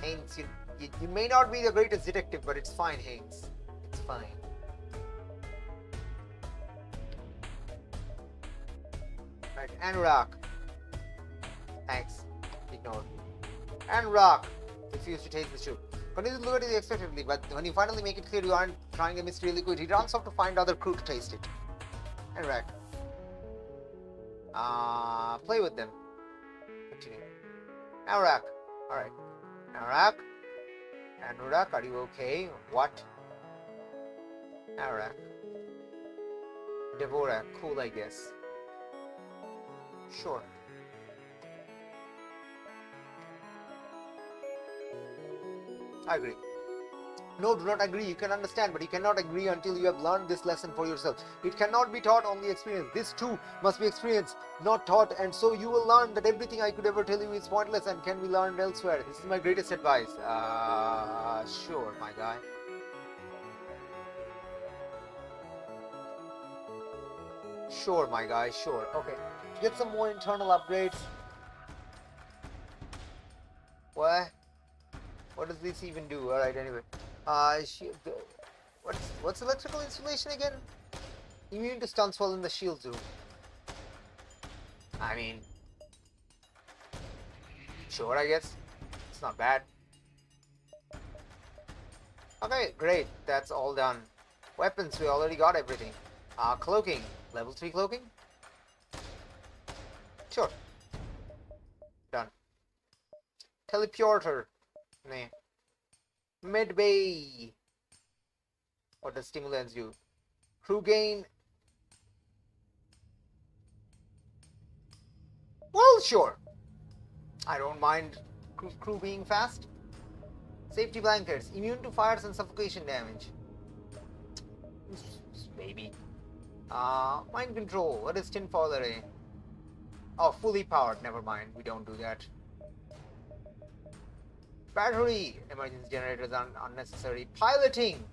Haynes, you may not be the greatest detective, but it's fine, Haynes. It's fine. Right, Anurag. Thanks. Ignore. Anurag. Refuse to taste the soup. Continue to look at it expectantly, but when you finally make it clear you aren't trying a mystery liquid, he runs off to find other crew to taste it. Anurag. Play with them. Continue. Anurag. Alright. Anurag. Anurag, are you okay? What? Anurag. Devora. Cool, I guess. Sure. I agree. No, do not agree. You can understand, but you cannot agree until you have learned this lesson for yourself. It cannot be taught, only experienced. This too must be experienced, not taught, and so you will learn that everything I could ever tell you is pointless and can be learned elsewhere. This is my greatest advice. Sure, my guy. Sure, my guy, sure. Okay. Get some more internal upgrades. What? What does this even do? Alright, anyway. What's electrical installation again? Immune to stunts while in the shields room. I mean, sure, I guess. It's not bad. Okay, great. That's all done. Weapons, we already got everything. Cloaking. Level 3 cloaking? Sure. Done. Teleporter. Nah. Mid-bay. What does stimulants do? Crew gain. Well, sure. I don't mind crew being fast. Safety blankets. Immune to fires and suffocation damage. Maybe. Mind control. What is tinfoil array? Oh, fully powered. Never mind. We don't do that. Battery. Emergency generators are unnecessary. Piloting.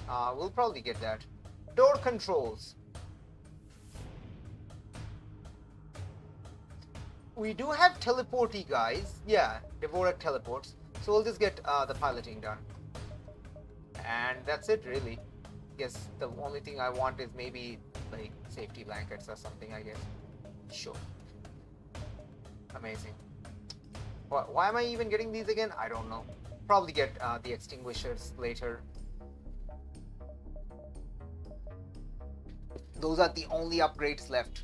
We'll probably get that. Door controls. We do have teleporty guys. Yeah, Dvorak teleports. So we'll just get the piloting done. And that's it really. Guess the only thing I want is maybe like safety blankets or something, I guess. Sure. Amazing. Why am I even getting these again? I don't know. Probably get the extinguishers later. Those are the only upgrades left.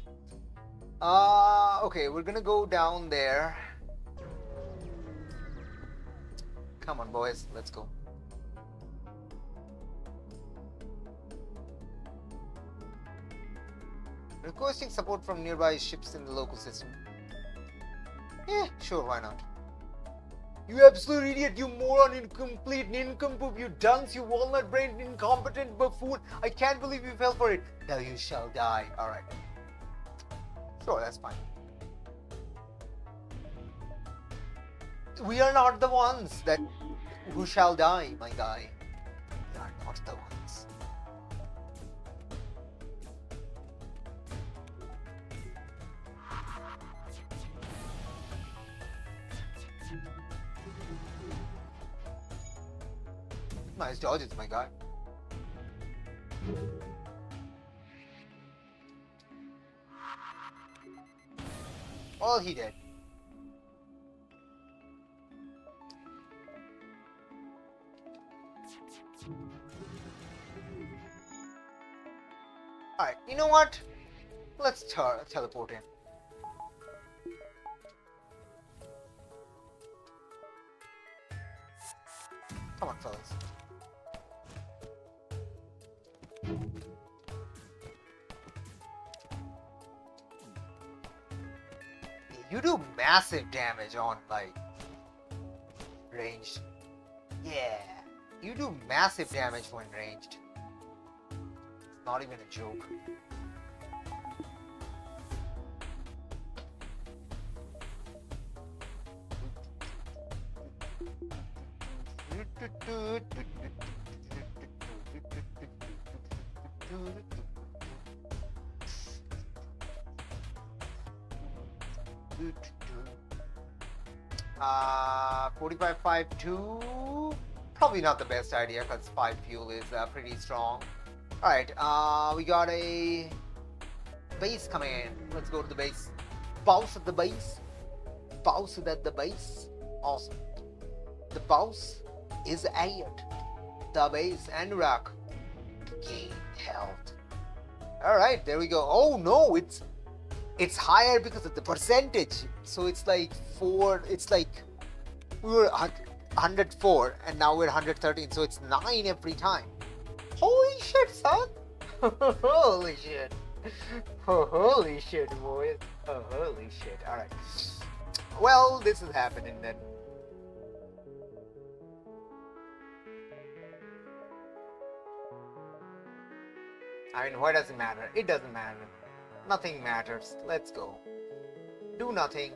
Okay, we're gonna go down there. Come on, boys, let's go. Requesting support from nearby ships in the local system. Yeah, sure, why not? You absolute idiot, you moron, incomplete, nincompoop, you dunce, you walnut-brained, incompetent buffoon. I can't believe you fell for it. Now you shall die. Alright. Sure, that's fine. We are not the ones who shall die, my guy. We are not the ones. Nice dodges, my guy. All he did. Alright, you know what? Let's teleport in. Come on, fellas. You do massive damage on, like, ranged. Yeah. You do massive damage when ranged. It's not even a joke. Uh, 4552. Probably not the best idea because 5 fuel is pretty strong. Alright, we got a base coming in. Let's go to the base. Boss at the base. Boss at the base. Awesome. The boss is at the base and rock. Gain health. Alright, there we go. Oh no, it's higher because of the percentage. So it's like 4, it's like we were 104 and now we're 113, so it's 9 every time. Holy shit, son. Holy shit. Oh, holy shit, boys. Oh, holy shit. Alright. Well, this is happening then. I mean, why does it matter? It doesn't matter. Nothing matters. Let's go. Do nothing.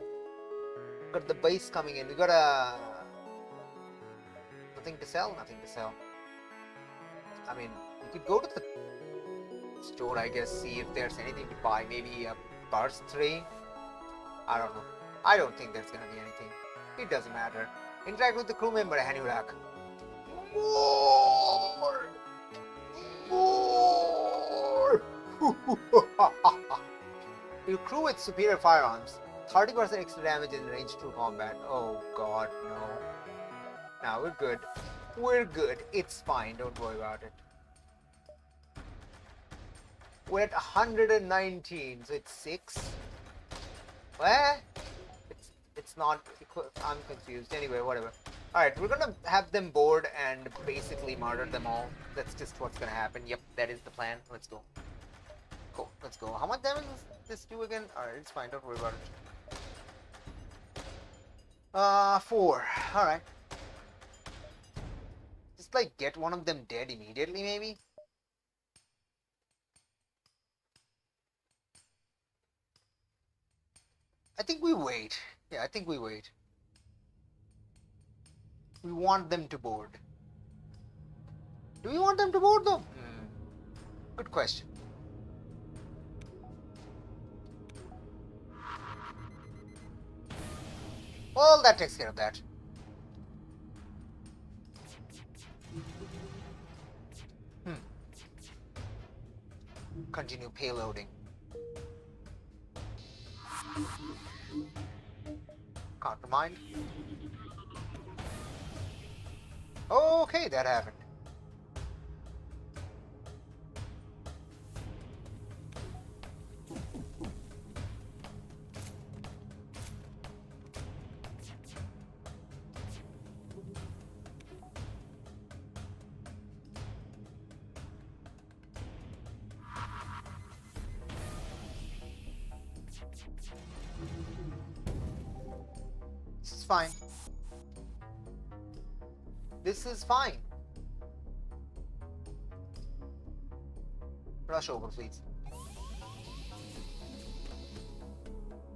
Got the base coming in. We got a... Nothing to sell? Nothing to sell. I mean, we could go to the store, I guess, see if there's anything to buy. Maybe a burst 3? I don't know. I don't think there's gonna be anything. It doesn't matter. Interact with the crew member, Hanurak. More! More! You crew with superior firearms. 30% extra damage in range through combat. Oh god, no. Now we're good. We're good. It's fine. Don't worry about it. We're at 119, so it's 6. Where? It's not. I'm confused. Anyway, whatever. Alright, we're gonna have them board and basically murder them all. That's just what's gonna happen. Yep, that is the plan. Let's go. Cool, let's go. How much damage does this do again? Alright, it's fine. Don't worry about it. 4. Alright. Just like get one of them dead immediately, maybe? I think we wait. Yeah, I think we wait. We want them to board. Do we want them to board though? Good question. Well, that takes care of that. Continue payloading. Countermind. Okay, that happened. This is fine. This is fine. Rush over, please.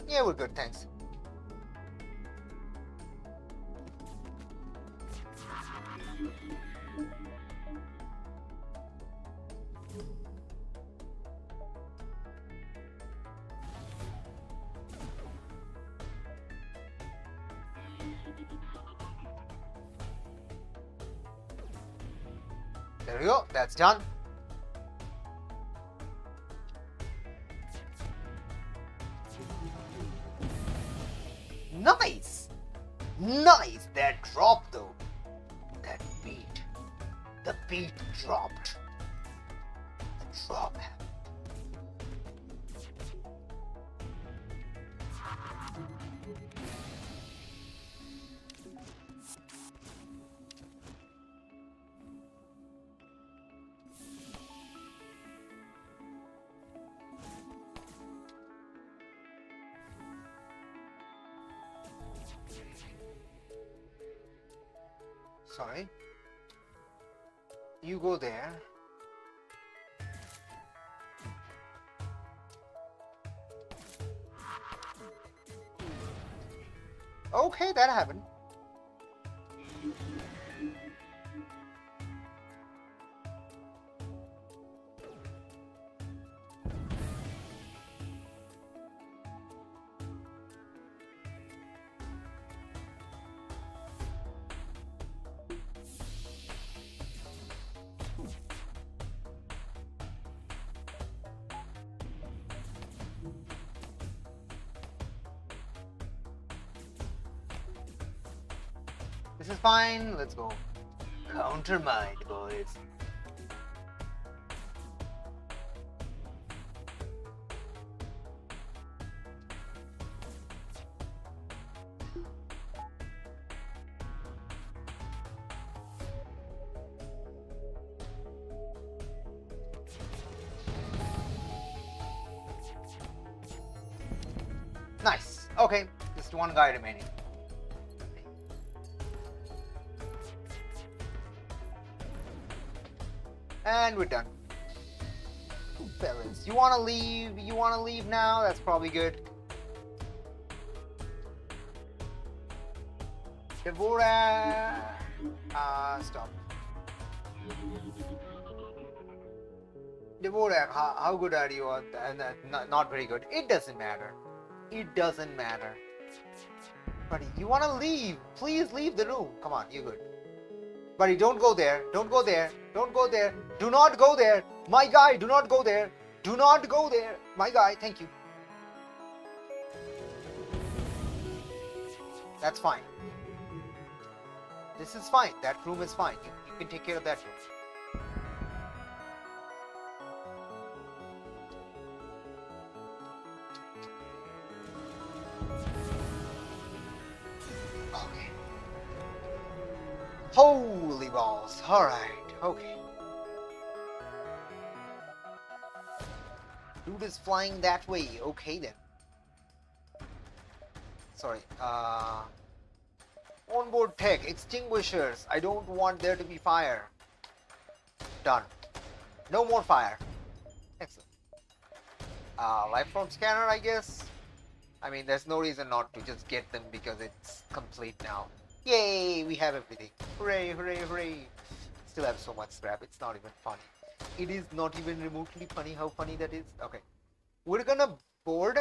Yeah, we're good, thanks. There we go, that's done. Nice! Nice! That drop though. That beat. The beat dropped. The drop happened. Sorry. You go there. Okay, that happened. This is fine. Let's go. Countermind, boys. Nice. Okay, just one guy remaining. And we're done. Fellas, you wanna leave? You wanna leave now? That's probably good. Devora. Stop. Devora, how good are you? Not very good. It doesn't matter. It doesn't matter. Buddy, you wanna leave? Please leave the room. Come on, you're good. Buddy, don't go there. Don't go there. Don't go there. Do not go there. My guy, do not go there. Do not go there. My guy, thank you. That's fine. This is fine. That room is fine. You can take care of that room. Okay. Holy balls. Alright. Okay. Dude is flying that way. Okay then. Sorry. Onboard tech. Extinguishers. I don't want there to be fire. Done. No more fire. Excellent. Lifeform scanner, I guess. I mean, there's no reason not to just get them because it's complete now. Yay! We have everything. Hooray, hooray, hooray. Still have so much scrap. It's not even funny. It is not even remotely funny how funny that is. Okay. We're gonna board.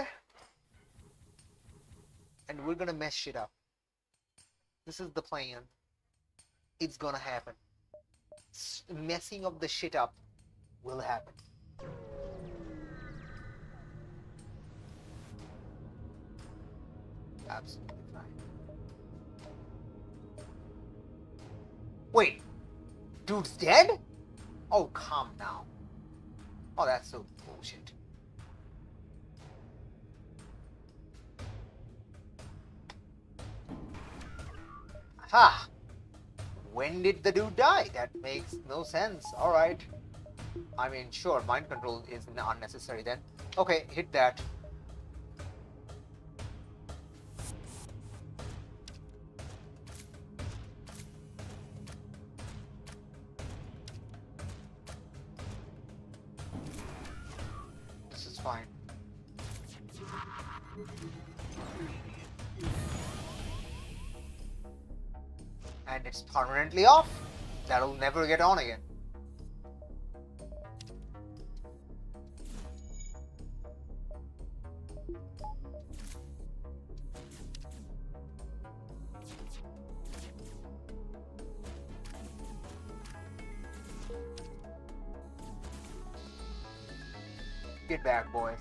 And we're gonna mess shit up. This is the plan. It's gonna happen. Messing of the shit up will happen. Absolutely fine. Wait, dude's dead? Oh, come now. Oh, that's so bullshit. Ha! When did the dude die? That makes no sense. Alright. I mean, sure, mind control is unnecessary then. Okay, hit that. This is fine. And it's permanently off. That'll never get on again. Get back, boys.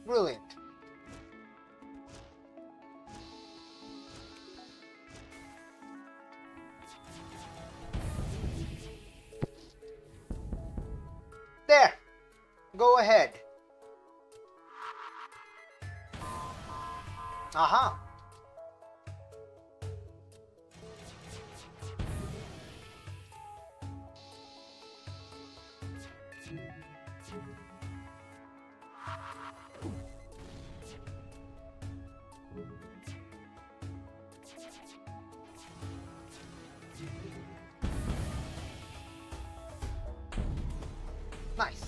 Brilliant. There. Go ahead. Aha. Nice.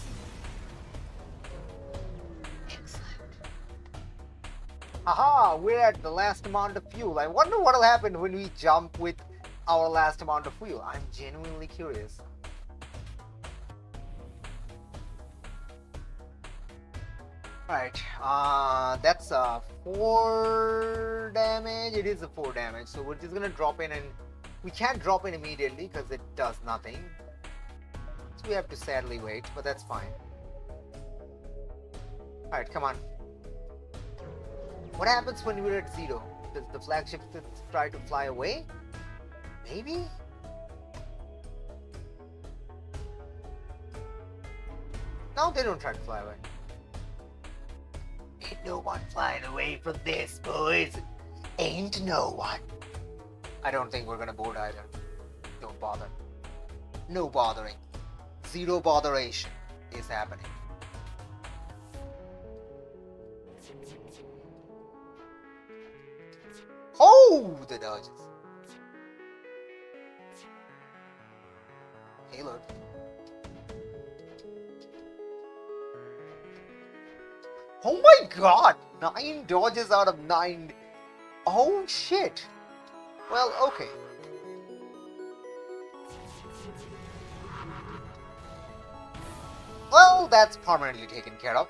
Excellent. Aha, we're at the last amount of fuel. I wonder what'll happen when we jump with our last amount of fuel. I'm genuinely curious. Alright, that's 4 damage. It is a 4 damage, so we're just gonna drop in, and we can't drop in immediately because it does nothing. So we have to sadly wait, but that's fine. Alright, come on. What happens when we're at 0? Does the flagship try to fly away? Maybe? No, they don't try to fly away. Ain't no one flying away from this, boys. Ain't no one. I don't think we're gonna board either. Don't bother. No bothering. Zero botheration is happening. Oh, the dodges. god! 9 dodges out of 9. Oh shit! Well, okay. Well, that's permanently taken care of.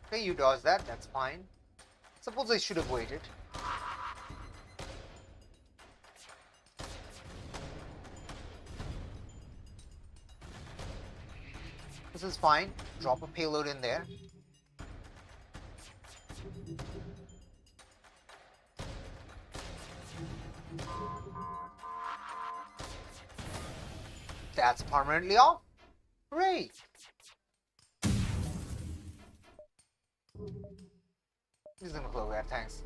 Okay, you dodged that, that's fine. Suppose I should have waited. This is fine. Drop a payload in there. That's permanently off. Hooray! This is gonna close that, thanks.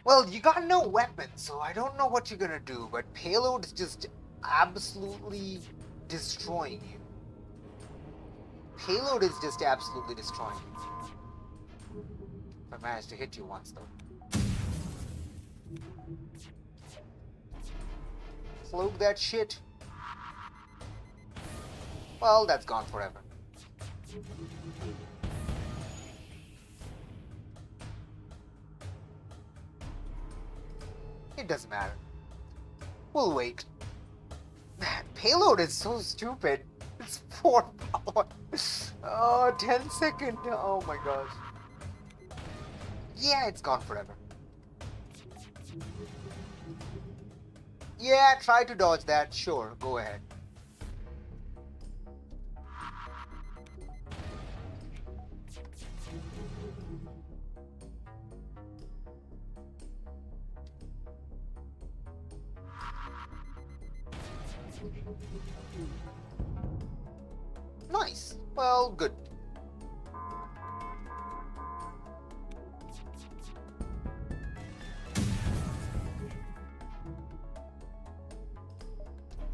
Well, you got no weapon, so I don't know what you're gonna do, but payload is just absolutely destroying you. Payload is just absolutely destroying you. I managed to hit you once, though. Cloak that shit. Well, that's gone forever. It doesn't matter. We'll wait. Man, payload is so stupid. It's 4 power. Oh, 10 second. Oh my gosh. Yeah, it's gone forever. Yeah, try to dodge that. Sure, go ahead. Nice. Well, good.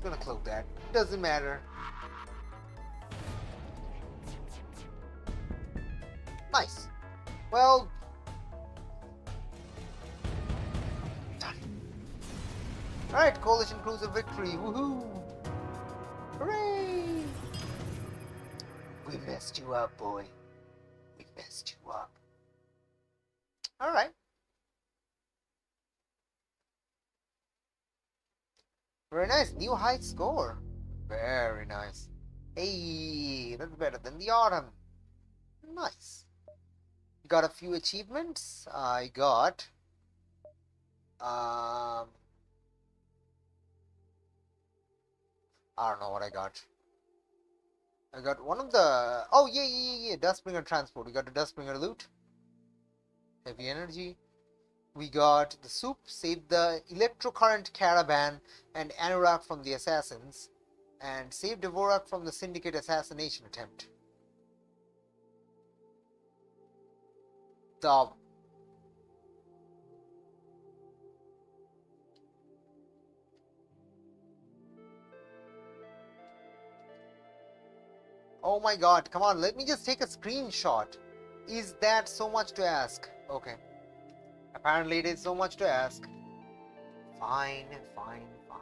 Gonna cloak that. Doesn't matter. Nice. Well, done. Alright, Coalition Cruiser victory. Woohoo! Hooray! We messed you up, boy. We messed you up. Alright. Very nice. New high score. Very nice. Hey, that's better than the autumn. Nice. Got a few achievements. I got I don't know what I got. I got one of the yeah, Duskbringer transport. We got the Duskbringer loot. Heavy energy. We got the soup, saved the electrocurrent caravan and Anorak from the assassins, and saved Dvorak from the syndicate assassination attempt. The oh my god, come on, let me just take a screenshot. Is that so much to ask? Okay. Apparently it is so much to ask. Fine, fine, fine.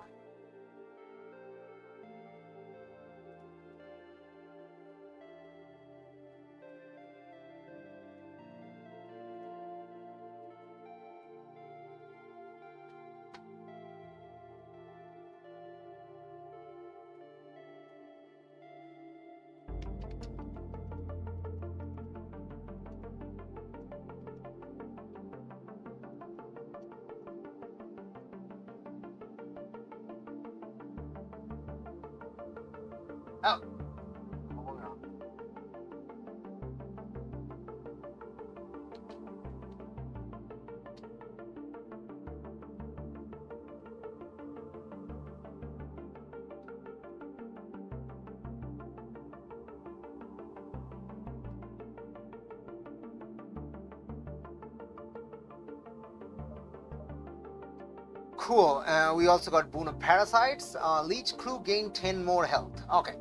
Cool. We also got Boon of Parasites. Leech crew gain 10 more health. Okay.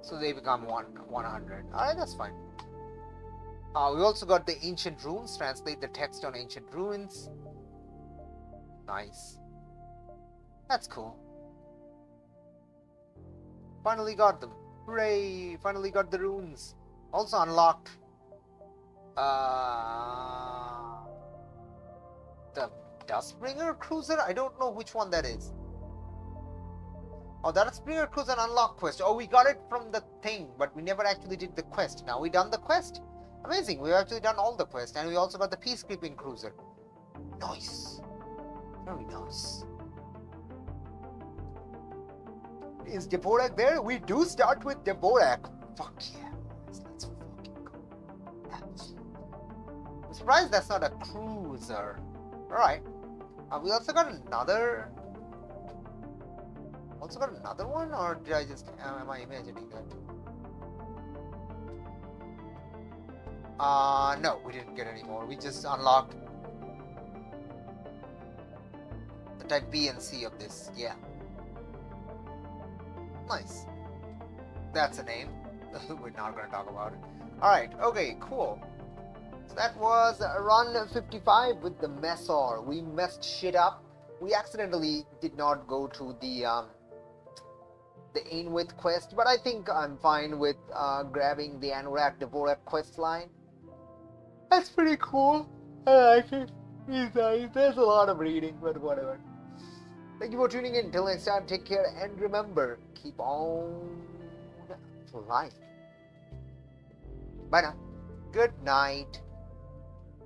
So they become 100. Alright, that's fine. We also got the Ancient Runes. Translate the text on Ancient Ruins. Nice. That's cool. Finally got them. Hooray! Finally got the runes. Also unlocked the Duskbringer cruiser? I don't know which one that is. Oh, the Duskbringer cruiser unlock quest. Oh, we got it from the thing, but we never actually did the quest. Now we done the quest. Amazing. We've actually done all the quests, and we also got the peacekeeping cruiser. Nice. Very nice. Is Dvorak there? We do start with Dvorak. Fuck yeah. Let's fucking go. I'm surprised that's not a cruiser. Alright. We also got another... Also got another one? Or did I just... am I imagining that? No, we didn't get any more. We just unlocked the type B and C of this. Yeah. Nice. That's a name. We're not going to talk about it. Alright, okay, cool. So that was run 55 with the Messor. We messed shit up. We accidentally did not go to the Ainwith quest, but I think I'm fine with grabbing the Anorak Dvorak quest line. That's pretty cool. I like it. It's nice. There's a lot of reading, but whatever. Thank you for tuning in. Until next time, take care and remember, keep on flying. Bye now. Good night.